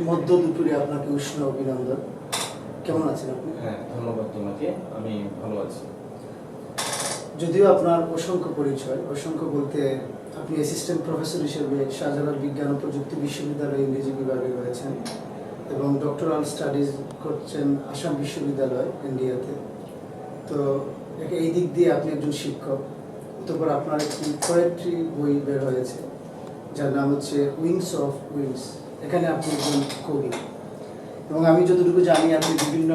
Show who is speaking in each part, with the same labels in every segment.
Speaker 1: মধ্য দুপুরে আপনাকে উষ্ণ অভিনন্দন। কেমন আছেন আপনি?
Speaker 2: হ্যাঁ, ধন্যবাদ তোমাকে। আমি ভালো আছি।
Speaker 1: যদিও আপনার অসংখ্য পরিচয়, অসংখ্য বলতে আপনি অ্যাসিস্ট্যান্ট প্রফেসর হিসেবে শাহজালাল বিজ্ঞান ও প্রযুক্তি বিশ্ববিদ্যালয়ে ইংরেজি বিভাগে রয়েছেন এবং ডক্টরাল স্টাডিজ করছেন আসাম বিশ্ববিদ্যালয় ইন্ডিয়াতে। তো এই দিক দিয়ে আপনি একজন শিক্ষক। তারপর আপনার একটি পোয়েট্রি বই বের হয়েছে যার নাম হচ্ছে উইংস অফ উইংস। এখানে আপনি একজন কবি এবং আমি যতটুকু জানি আপনি বিভিন্ন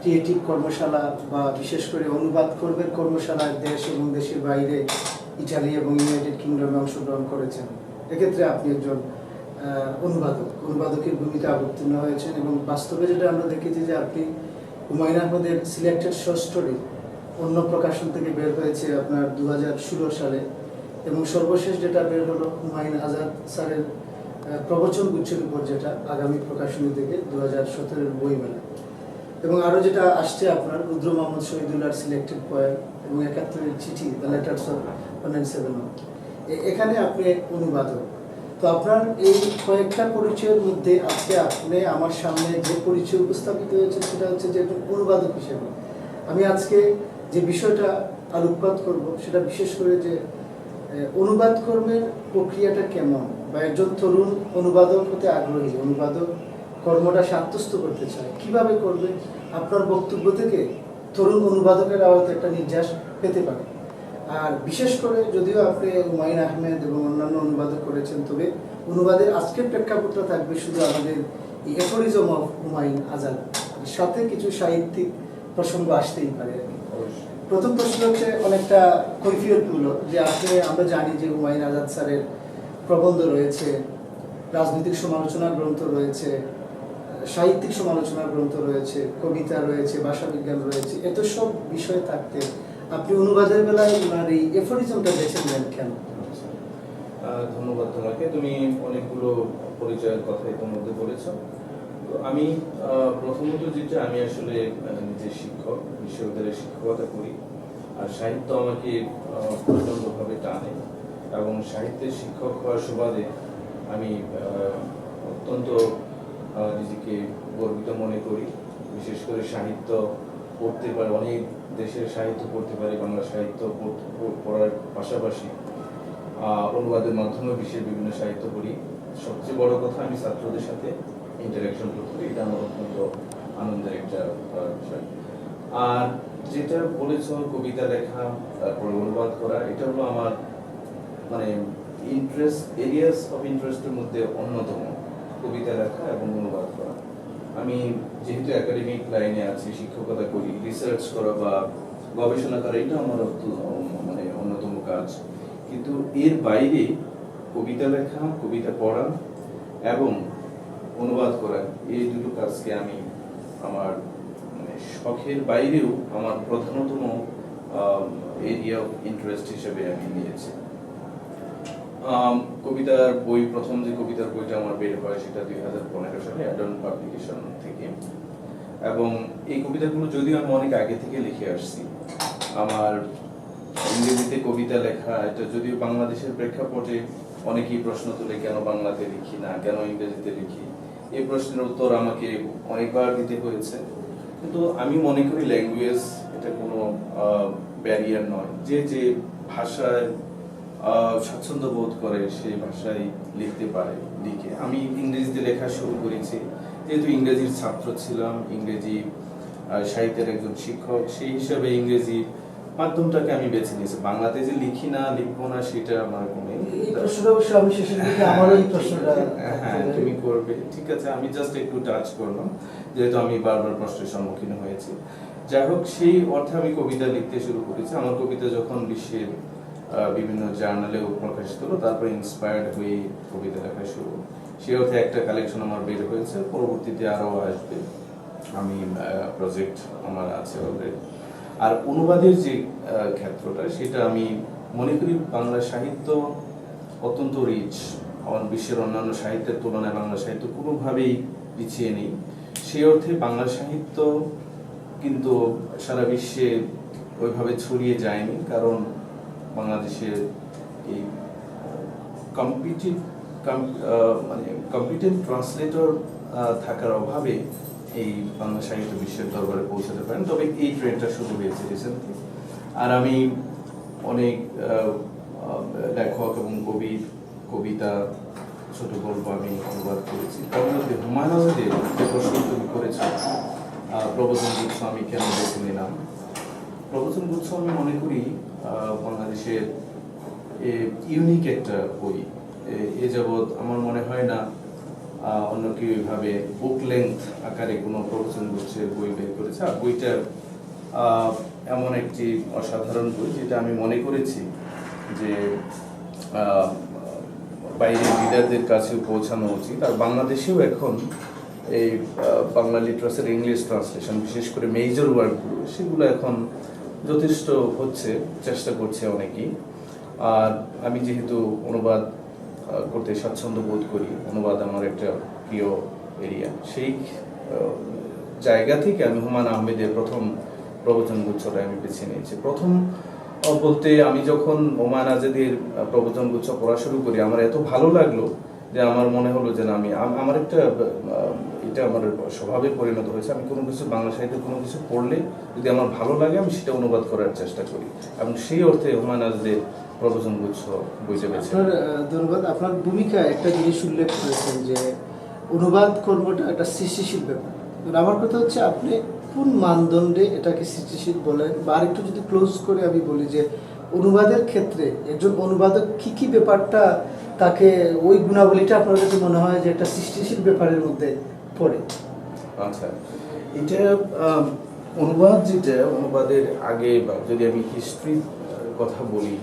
Speaker 1: ক্রিয়েটিভ কর্মশালা বা বিশেষ করে অনুবাদ করবেন কর্মশালায় দেশ এবং দেশের বাইরে ইটালি এবং ইউনাইটেড কিংডমে অংশগ্রহণ করেছেন। এক্ষেত্রে আপনি একজন অনুবাদকের ভূমিকা অবতীর্ণ হয়েছেন এবং বাস্তবে যেটা আমরা দেখেছি যে আপনি হুমায়ুন আহমেদের সিলেক্টেড শর্ট স্টোরি অন্য প্রকাশন থেকে বের হয়েছে আপনার 2016 সালে এবং সর্বশেষ যেটা বের হলো হুমায়ুন আজাদ স্যারের প্রবচন গুচ্ছের উপর, যেটা আগামী প্রকাশনী থেকে 2017 বইমেলা, এবং আরও যেটা আসছে আপনার রুদ্র মোহাম্মদ শহীদুল্লাহর সিলেক্টেড পয়েম এবং 71 চিঠি দ্য লেটার্স অফ 197। এখানে আপনি অনুবাদক। তো আপনার এই কয়েকটা পরিচয়ের মধ্যে আজকে আপনি আমার সামনে যে পরিচয় উপস্থাপিত হয়েছে সেটা হচ্ছে যে একজন অনুবাদক হিসেবে আমি আজকে যে বিষয়টা আলোকপাত করব সেটা বিশেষ করে যে অনুবাদ কর্মের প্রক্রিয়াটা কেমন, বা একজন তরুণ অনুবাদক হতে আগ্রহী, অনুবাদক কর্মটা সাব্যস্ত করতে চায়, কিভাবে করবে, আপনার বক্তব্য থেকে তরুণ অনুবাদকের আওয়াজে একটা নির্যাস পেতে পারে। আর বিশেষ করে যদিও আপনি হুমায়ুন আহমেদ এবং অন্যান্য অনুবাদক করেছেন, তবে অনুবাদের আজকের প্রেক্ষাপটটা থাকবে শুধু আমাদের এই অ্যাফোরিজম অফ হুমায়ুন আজাদ, সাথে কিছু সাহিত্যিক প্রসঙ্গ আসতেই পারে। প্রথম প্রশ্ন হচ্ছে অনেকটা কৈফিয়তমূলক, যে আমরা জানি যে হুমায়ুন আজাদ স্যারের প্রবন্ধ রয়েছে, রাজনৈতিক সমালোচনার গ্রন্থ রয়েছে, সাহিত্যিক সমালোচনার গ্রন্থ রয়েছে, কবিতা রয়েছে, ভাষাবিজ্ঞান রয়েছে। এত সব বিষয় থাকতে আপনি অনুবাদের বেলায় ওনার এই এফোরিজমটা বেছে নিলেন কেন?
Speaker 2: ধন্যবাদ তোমাকে। তুমি অনেকগুলো পরিচয়ের কথা এর মধ্যে বলেছো। তো আমি প্রথমত যেটা, আমি আসলে নিজে শিক্ষক, বিশ্ববিদ্যালয়ে শিক্ষকতা করি, আর সাহিত্য আমাকে প্রচণ্ডভাবে টানে এবং সাহিত্যের শিক্ষক হওয়ার সুবাদে আমি অত্যন্ত নিজেকে গর্বিত মনে করি। বিশেষ করে সাহিত্য পড়তে পারি, অনেক দেশের সাহিত্য পড়তে পারি, বাংলা সাহিত্য পড়ার পাশাপাশি অনুবাদের মাধ্যমে বিশ্বের বিভিন্ন সাহিত্য পড়ি। সবচেয়ে বড় কথা, আমি ছাত্রদের সাথে ইন্টারাকশন করতে পারি, এটা আমার অত্যন্ত আনন্দের একটা বিষয়। আর যেটা বলেছ কবিতা লেখা, তারপরে অনুবাদ করা, এটা হলো আমার মানে এরিয়াস অফ ইন্টারেস্টের মধ্যে অন্যতম, কবিতা লেখা এবং অনুবাদ করা। আমি যেহেতু একাডেমিক লাইনে আছি, শিক্ষকতা করি, রিসার্চ করা বা গবেষণা করা, এটা আমার মানে অন্যতম কাজ। কিন্তু এর বাইরে কবিতা লেখা, কবিতা পড়া এবং অনুবাদ করা, এই দুটো কাজকে আমি আমার মানে শখের বাইরেও আমার প্রধানতম এরিয়া অফ ইন্টারেস্ট হিসেবে আমি নিয়েছি। কবিতার বই, প্রথম যে কবিতার বইটা আমার বের হয় সেটা 2015 সালে অ্যাডন পাবলিকেশন থেকে, এবং এই কবিতাগুলো যদিও আমি অনেক আগে থেকে লিখে আসছি। আমার ইংরেজিতে কবিতা লেখা, এটা যদিও বাংলাদেশের প্রেক্ষাপটে অনেকেই প্রশ্ন তোলে কেন বাংলাতে লিখি না, কেন ইংরেজিতে লিখি, এই প্রশ্নের উত্তর আমাকে অনেকবার দিতে হয়েছে। কিন্তু আমি মনে করি ল্যাঙ্গুয়েজ এটা কোনো ব্যারিয়ার নয়, যে যে ভাষায় স্বাচ্ছন্দ্য বোধ করে সেই ভাষায় লিখতে পারে, লিখে। আমি ইংরেজিতে লেখা শুরু করেছি যেহেতু ইংরেজির ছাত্র ছিলাম, ইংরেজি সাহিত্যের একজন শিক্ষক, সেই হিসাবে ইংরেজি মাধ্যমটাকে আমি বেছে নিয়েছি। বাংলাতে যে লিখি না, লিখবো না, সেটা আমার কোনো হ্যাঁ তুমি করবে, ঠিক আছে, আমি জাস্ট একটু টাচ করলাম, যেহেতু আমি বারবার প্রশ্নের সম্মুখীন হয়েছি। যাই হোক, সেই অর্থে আমি কবিতা লিখতে শুরু করেছি। আমার কবিতা যখন বিশ্বের বিভিন্ন জার্নালেও প্রকাশিত হলো, তারপর ইন্সপায়ার্ড হয়ে কবিতা লেখা শুরু। সেই অর্থে একটা কালেকশন আমার বের হয়েছে, পরবর্তীতে আরও আসবে। আমি প্রজেক্ট আমার আছে অলরেডি। আর অনুবাদের যে ক্ষেত্রটা, সেটা আমি মনে করি বাংলা সাহিত্য অত্যন্ত রিচ, বিশ্বের অন্যান্য সাহিত্যের তুলনায় বাংলা সাহিত্য কোনোভাবেই পিছিয়ে নেই। সেই অর্থে বাংলা সাহিত্য কিন্তু সারা বিশ্বে ওইভাবে ছড়িয়ে যায়নি, কারণ বাংলাদেশের এই মানে কম্পিটেন্ট ট্রান্সলেটর থাকার অভাবে এই বাংলা সাহিত্য বিশ্বের দরবারে পৌঁছাতে পারেন, তবে এই ট্রেন্ডটা শুরু হয়েছে রিসেন্টলি। আর আমি অনেক লেখক এবং কবির কবিতা, ছোট গল্প আমি অনুবাদ করেছি। তার মধ্যে হুমায়ুন আজাদের যে প্রশ্ন তুমি করেছ, প্রবচন গুচ্ছ আমি কেন বেছে নিলাম, প্রবচন গুচ্ছ আমি মনে করি বাংলাদেশের ইউনিক একটা বই। এ যাবৎ আমার মনে হয় না অন্য কেউ এইভাবে বুক লেন্থ আকারে কোনো প্রবচন গুচ্ছের বই বের করেছে। আর বইটা এমন একটি অসাধারণ বই যেটা আমি মনে করেছি যে বাইরের রিডারদের কাছেও পৌঁছানো উচিত। আর বাংলাদেশেও এখন এই বাংলা লিটারেচার ইংলিশ ট্রান্সলেশন, বিশেষ করে মেজর ওয়ার্ডগুলো, সেগুলো এখন যথেষ্ট হচ্ছে, চেষ্টা করছে অনেকেই। আর আমি যেহেতু অনুবাদ করতে স্বাচ্ছন্দ্য বোধ করি, অনুবাদ আমার একটা প্রিয় এরিয়া, সেই জায়গা থেকে আমি হুমায়ুন আহমেদের প্রথম প্রবচন গুচ্ছটা আমি বেছে নিয়েছি। প্রথম বলতে আমি যখন হুমায়ুন আজাদের প্রবচন গুচ্ছ পড়া শুরু করি, আমার এত ভালো লাগলো যে আমার মনে হলো যে আমি আমার একটা এটা আমার স্বভাবে পরিণত হয়েছে। আমি কোনো কিছু বাংলা সাহিত্যে কোনো কিছু পড়লে যদি আমার ভালো লাগে আমি সেটা অনুবাদ করার চেষ্টা করি, এবং সেই অর্থে হুমায়ুন আজাদের প্রবচন গুচ্ছ বইতে পেরেছি।
Speaker 1: ধন্যবাদ। আপনার ভূমিকা একটা জিনিস উল্লেখ করেছেন যে অনুবাদ কর্মটা একটা সৃষ্টিশীল ব্যাপার। আমার কথা হচ্ছে আপনি কোন মানদণ্ডে এটাকে সৃষ্টিশীল বলেন, বা আরেকটু যদি ক্লোজ করে আমি বলি যে অনুবাদের ক্ষেত্রে একজন অনুবাদক কি কি ব্যাপারটা তাকে ওই গুণাবলীটা আপনার কাছে মনে হয় যে একটা সৃষ্টিশীল ব্যাপারের মধ্যে পড়ে?
Speaker 2: আচ্ছা, এটা অনুবাদ, যেটা অনুবাদের আগে বা যদি আমি হিস্ট্রির কথা বলি,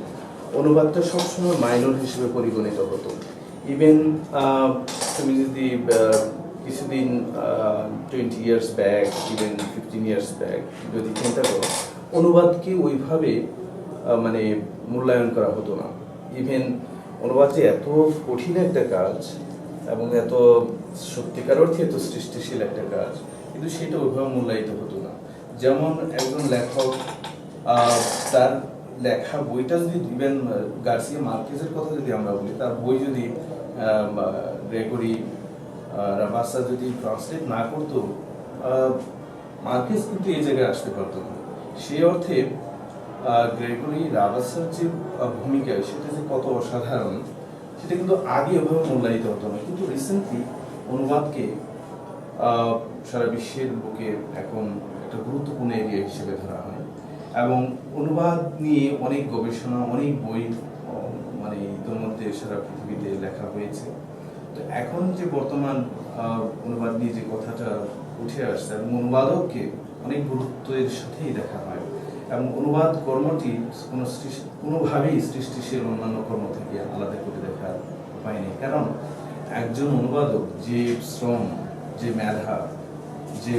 Speaker 2: অনুবাদটা সবসময় মাইনর হিসেবে পরিগণিত হতো। ইভেন তুমি যদি কিছুদিন 20 years back, even 15 years back যদি চিন্তা করো, অনুবাদকে ওইভাবে মানে মূল্যায়ন করা হতো না। ইভেন অনুবাদ যে এত কঠিন একটা কাজ এবং এত সত্যিকার অর্থে এত সৃষ্টিশীল একটা কাজ, কিন্তু সেটা ওইভাবে মূল্যায়িত হতো না। যেমন একজন লেখক তার লেখা বইটা যদি, ইভেন গার্সিয়া মার্কেজের কথা যদি আমরা বলি, তার বই যদি গ্রেগরি রাবাসা যদি ট্রান্সলেট না করতো, মার্কেজ কিন্তু এই জায়গায় আসতে পারতো না। সেই অর্থে গ্রেগরি রাবাসার যে ভূমিকা, সেটা যে কত অসাধারণ, সেটা কিন্তু আগে ওভাবে মূল্যায়িত হতো না। কিন্তু রিসেন্টলি অনুবাদকে সারা বিশ্বের বুকে এখন একটা গুরুত্বপূর্ণ এরিয়া হিসেবে ধরা হয়, এবং অনুবাদ নিয়ে অনেক গবেষণা, অনেক বই মানে ইতিমধ্যে সারা পৃথিবীতে লেখা হয়েছে। তো এখন যে বর্তমান অনুবাদ নিয়ে যে কথাটা উঠে আসছে, এবং অনুবাদককে অনেক গুরুত্বের সাথেই দেখা হয়, এবং অনুবাদ কর্মটি কোনোভাবেই সৃষ্টিশীল অন্যান্য কর্ম থেকে আলাদা করে দেখার উপায় নেই। কারণ একজন অনুবাদক যে শ্রম, যে মেধা, যে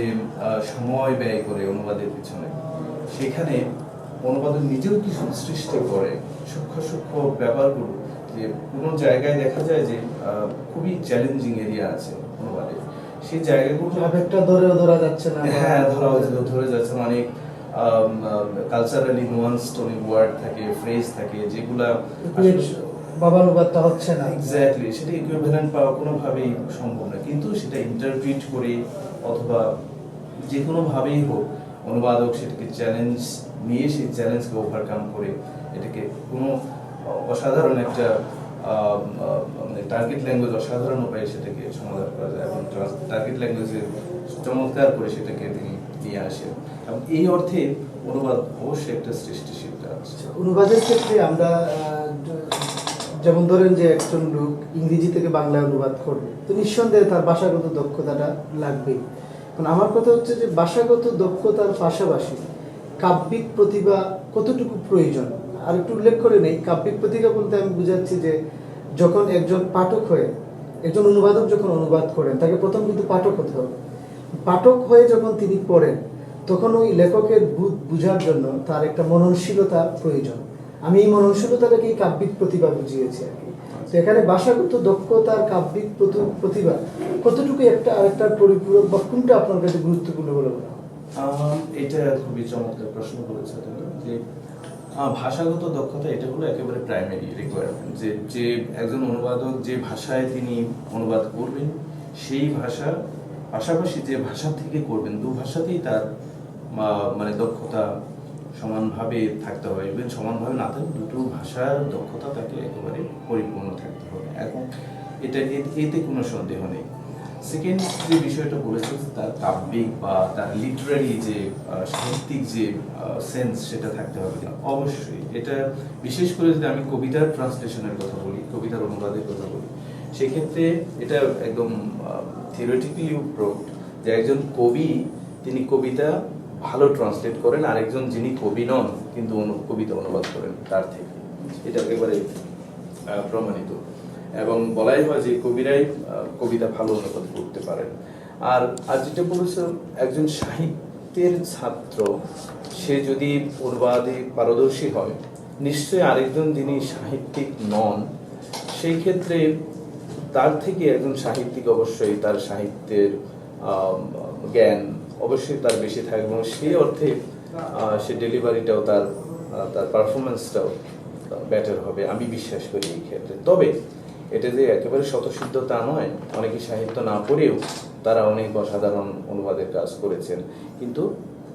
Speaker 2: সময় ব্যয় করে অনুবাদের পিছনে, সেখানে অনুবাদক নিজেও কিছু সৃষ্টি করে সূক্ষ্ম সূক্ষ্ম ব্যাপারগুলো, যে কোনো জায়গায় দেখা যায় যে খুবই চ্যালেঞ্জিং এরিয়া আছে অনুবাদে, সেই জায়গাগুলো
Speaker 1: একটা ধরা যাচ্ছে না।
Speaker 2: হ্যাঁ, ধরে যাচ্ছে না। অনেক কালচারালি নুয়ান্সড অনেক ওয়ার্ড থাকে, ফ্রেজ থাকে, যেগুলা
Speaker 1: বাবানুবাদটা হচ্ছে না।
Speaker 2: এক্স্যাক্টলি, সেটা ইকুইভ্যালেন্ট পাওয়া কোনোভাবেই সম্ভব না। কিন্তু সেটা ইন্টারপ্রিট করে অথবা যে কোনোভাবেই হোক, অনুবাদক সেটাকে চ্যালেঞ্জ নিয়ে সেই চ্যালেঞ্জকে ওভারকাম করে এটাকে কোনো অসাধারণ একটা মানে টার্গেট ল্যাঙ্গুয়েজ, অসাধারণ উপায়ে সেটাকে সমাধান করা যায়, এবং টার্গেট ল্যাঙ্গুয়েজে চমৎকার করে সেটাকে তিনি নিয়ে আসেন। এবং এই অর্থে অনুবাদ অবশ্যই একটা সৃষ্টিশীল কাজ।
Speaker 1: অনুবাদের ক্ষেত্রে আমরা যেমন ধরেন যে একজন লোক ইংরেজি থেকে বাংলায় অনুবাদ করবে, তো নিঃসন্দেহে তার ভাষাগত দক্ষতাটা লাগবেই। কারণ আমার কথা হচ্ছে যে ভাষাগত দক্ষতার পাশাপাশি কাব্যিক প্রতিভা কতটুকু প্রয়োজন আর একটু উল্লেখ করে নেই। কাব্যিক প্রতিভা বলতে আমি বুঝাচ্ছি যে যখন একজন পাঠক হয়ে, একজন অনুবাদক যখন অনুবাদ করেন, তাকে প্রথম কিন্তু পাঠক হতে হবে। পাঠক হয়ে যখন তিনি পড়েন, তখন ওই লেখকের বুঝার জন্য তার একটা মননশীলতা প্রয়োজন। আমি এই মননশীলতাটাকেই কাব্যিক প্রতিভা বুঝিয়েছি আর কি। তো এখানে ভাষাগত দক্ষতার কাব্যিক প্রতিভা কতটুকু একটা আরেকটার পরিপূরক, বা কোনটা আপনার কাছে গুরুত্বপূর্ণ বলে মনে হয়?
Speaker 2: এটা খুবই চমৎকার প্রশ্ন করেছে। যে ভাষাগত দক্ষতা এটা হলো একেবারে প্রাইমারি রিকোয়ারমেন্ট, যে যে একজন অনুবাদক যে ভাষায় তিনি অনুবাদ করবেন সেই ভাষার পাশাপাশি যে ভাষা থেকে করবেন দু ভাষাতেই তার মানে দক্ষতা সমানভাবে থাকতে হবে, এবং সমানভাবে না থাকলে দুটো ভাষার দক্ষতা তাকে একেবারে পরিপূর্ণ থাকতে হবে। এখন এতে কোনো সন্দেহ নেই। সেকেন্ড যে বিষয়টা বলেছে তার কাব্যিক বা তার লিটারারি যে সাহিত্যিক যে সেন্স সেটা থাকতে হবে কিনা, অবশ্যই। এটা বিশেষ করে যদি আমি কবিতার ট্রান্সলেশনের কথা বলি, কবিতার অনুবাদের কথা বলি, সেক্ষেত্রে এটা একদম থিওরিটিক্যালি প্রুভড যে একজন কবি তিনি কবিতা ভালো ট্রান্সলেট করেন, আরেকজন যিনি কবি নন কিন্তু কবিতা অনুবাদ করেন তার থেকে, এটা একেবারে প্রমাণিত। এবং বলাই হয় যে কবিরাই কবিতা ভালো অনুবাদ করতে পারেন। আর যেটা বলেছে, একজন সাহিত্যের ছাত্র সে যদি অনুবাদে পারদর্শী হয়, নিশ্চয়ই আরেকজন যিনি সাহিত্যিক নন সেই ক্ষেত্রে তার থেকে একজন সাহিত্যিক অবশ্যই তার সাহিত্যের জ্ঞান অবশ্যই তার বেশি থাকবে, এবং সেই অর্থে সে ডেলিভারিটাও তার পারফরমেন্সটাও বেটার হবে, আমি বিশ্বাস করি এই ক্ষেত্রে। তবে এটা যে একেবারে স্বতঃসিদ্ধ তা নয়, অনেকে সাহিত্য না পড়েও তারা অনেক অসাধারণ অনুবাদের কাজ করেছেন। কিন্তু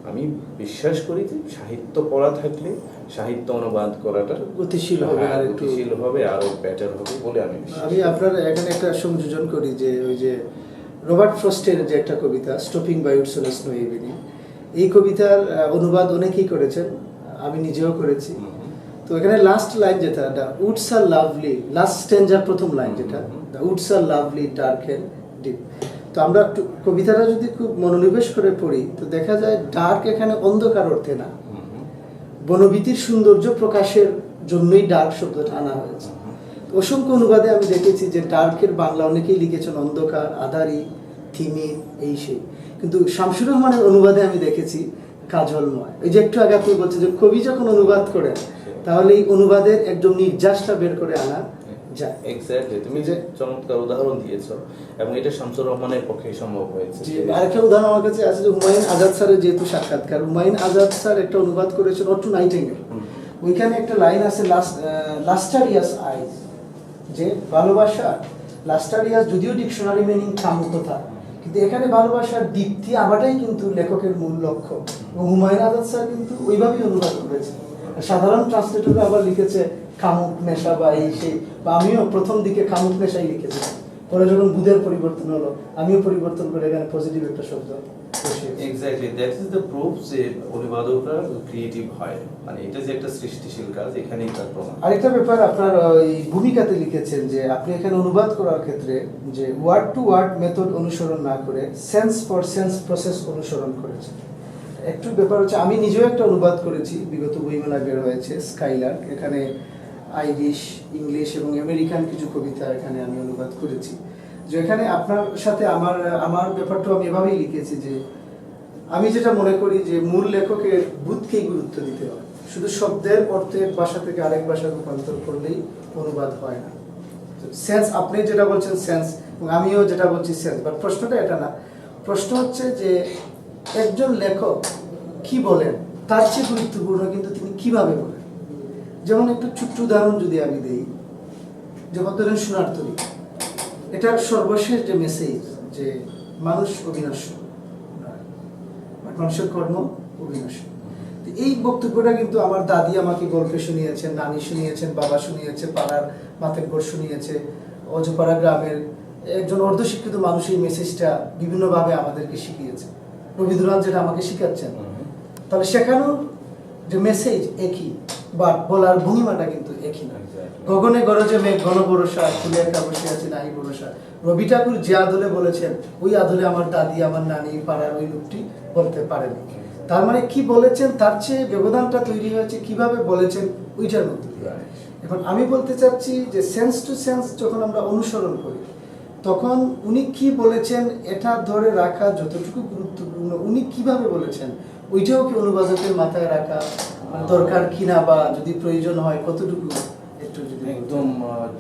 Speaker 2: আমি বিশ্বাস করি যে সাহিত্য পড়া থাকলে সাহিত্য অনুবাদ করাটা
Speaker 1: গতিশীল হবে, আর একটু
Speaker 2: গতিশীল হবে, আরো বেটার হবে বলে আমি বিশ্বাস।
Speaker 1: আমি আপনার এখানে একটা সংযোজন করি যে ওই যে রবার্ট ফ্রস্টের যে একটা কবিতা স্টপিং বাই উডসোলাস নো ইভিনিং, এই কবিতার অনুবাদ অনেকেই করেছেন, আমি নিজেও করেছি। তো এখানে লাস্ট লাইন যেটা, the woods are lovely, last স্ট্যাঞ্জার প্রথম লাইন যেটা, the woods are lovely dark and deep. তো আমরা কবিতাটা যদি খুব মনোনিবেশ করে পড়ি তো দেখা যায় ডার্ক এখানে অন্ধকার অর্থে না, বনভীতির সৌন্দর্য প্রকাশের জন্যই ডার্ক শব্দটা আনা হয়েছে। অসংখ্য অনুবাদে আমি দেখেছি যে ডার্কের বাংলা অনেকেই লিখেছেন অন্ধকার, আধারি, থিমির, এই সেই। কিন্তু শামসুর রহমানের অনুবাদে আমি দেখেছি কাজলময়। এই যে একটু আগে আপনি বলছেন যে কবি যখন অনুবাদ করেন তাহলে এই অনুবাদের একদম নির্যাসটা বের করে আনা যায়।
Speaker 2: এক্স্যাক্টলি, তুমি যে চমৎকার উদাহরণ দিয়েছো, এবং এটা শামসুর রহমানের পক্ষেই সম্ভব হয়েছে।
Speaker 1: আরেকটা উদাহরণ আমার কাছে আছে যে হুমায়ুন আজাদ স্যারের যেহেতু সাক্ষাৎকার, হুমায়ুন আজাদ স্যার একটা অনুবাদ করেছেন অট্টু নাইটিঙ্গেল। ওইখানে একটা লাইন আছে লাস্টারিয়াস আইজ, যে ভালোবাসা লাস্টারিয়াস যদিও ডিকশনারি মিনিং কামুকতা, কিন্তু এখানে ভালোবাসার দীপ্তি আবারটাই কিন্তু লেখকের মূল লক্ষ্য, এবং হুমায়ুন আজাদ স্যার কিন্তু ওইভাবেই অনুবাদ করেছে। সাধারণ ট্রান্সলেটররা আবার লিখেছে কামুক নেশা বা এই সেই, বা আমিও প্রথম দিকে কামুক নেশাই লিখেছি, পরে যখন বুধের পরিবর্তন হলো আমিও পরিবর্তন করে এখানে পজিটিভ একটা শব্দ।
Speaker 2: Exactly, that is the proof যে অনুবাদকরা ক্রিয়েটিভ হয়, মানে এটা যে একটা সৃষ্টিশীল কাজ, এখানেই তার প্রমাণ।
Speaker 1: আরেকটা ব্যাপার আপনার ওই ভূমিকাতে লিখেছেন যে আপনি এখানে অনুবাদ করার ক্ষেত্রে যে ওয়ার্ড টু ওয়ার্ড মেথড অনুসরণ না করে সেন্স ফর সেন্স প্রসেস অনুসরণ করেছেন। একটু ব্যাপার হচ্ছে আমি নিজেও একটা অনুবাদ করেছি, বিগত বইমেলায় বের হয়েছে স্কাইলার্ক, এখানে আইরিশ, ইংলিশ এবং আমেরিকান কিছু কবিতা এখানে আমি অনুবাদ করেছি। যে এখানে আপনার সাথে আমার ব্যাপারটা আমি এভাবেই লিখেছি যে আমি যেটা মনে করি যে মূল লেখকের বুদ্ধকেই গুরুত্ব দিতে হয়, শুধু শব্দের অর্থে এক ভাষা থেকে আরেক ভাষা রূপান্তর করলেই অনুবাদ হয় না। সেন্স, আপনি যেটা বলছেন সেন্স, এবং আমিও যেটা বলছি সেন্স, বাট প্রশ্নটা এটা না। প্রশ্ন হচ্ছে যে একজন লেখক কি বলেন তার চেয়ে গুরুত্বপূর্ণ কিন্তু তিনি কিভাবে বলেন। যেমন একটু ছোট্ট উদাহরণ যদি আমি দিই, যেমন ধরেন সোনার তরী, এটার সর্বশেষ যে মেসেজ যে মানুষ অবিনশ্বর, মানুষের কর্ম অবিনশ্বর, এই বক্তব্যটা কিন্তু আমার দাদি আমাকে গল্পে শুনিয়েছেন, নানি শুনিয়েছেন, বাবা শুনিয়েছে, পাড়ার মাতেব্বর শুনিয়েছে, অজপাড়া গ্রামের একজন অর্ধশিক্ষিত মানুষ এই মেসেজটা বিভিন্নভাবে আমাদেরকে শিখিয়েছে, রবীন্দ্রনাথ যেটা আমাকে শিখাচ্ছেন। তাহলে সেখানেও যে মেসেজ একই, বা বলার ভঙ্গিমাটা কিন্তু একই না। গগনে গরজে মেঘ ঘন বরষা, ফুলে একা বসে আছে নাহি ভরসা, রবি ঠাকুর যে আদলে বলেছেন ওই আদলে আমার দাদি, আমার নানি, পাড়ার ওই লোকটি বলতে পারেনি। তার মানে কি বলেছেন তার চেয়ে ব্যবধানটা তৈরি হয়েছে কিভাবে বলেছেন ওইটার মধ্যে। এখন আমি বলতে চাচ্ছি যে সেন্স টু সেন্স যখন আমরা অনুসরণ করি তখন উনি কি বলেছেন এটা ধরে রাখা যতটুকু গুরুত্বপূর্ণ, উনি কিভাবে বলেছেন ওইটাও কি অনুবাদকের মাথায় রাখা দরকার কিনা, বা যদি প্রয়োজন হয় কতটুকু, একটু যদি।
Speaker 2: একদম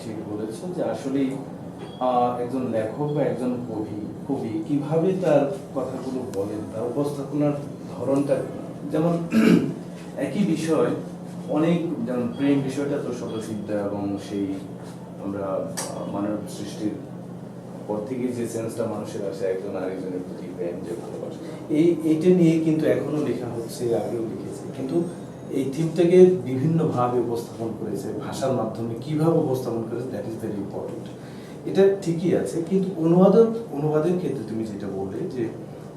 Speaker 2: ঠিক বলেছেন যে আসলে একজন লেখক বা একজন কবি কিভাবে তার কথাগুলো বলেন, তার উপস্থাপনার ধরনটা। যেমন একই বিষয় অনেক যেমন প্রেম বিষয়টা তো স্বতঃসিদ্ধ, এবং সেই আমরা মানব সৃষ্টির পর থেকে যে সেন্সটা মানুষের আছে একজন আরেকজনের প্রতি প্রেম, যে ভালোবাসা, এইটা নিয়ে কিন্তু এখনো লেখা হচ্ছে, আগেও লিখেছে, কিন্তু এই থিমটাকে বিভিন্নভাবে উপস্থাপন করেছে, ভাষার মাধ্যমে কিভাবে উপস্থাপন করেছে, দ্যাট ইজ ভেরি ইম্পর্টেন্ট। এটা ঠিকই আছে, কিন্তু অনুবাদের ক্ষেত্রে তুমি যেটা বললে যে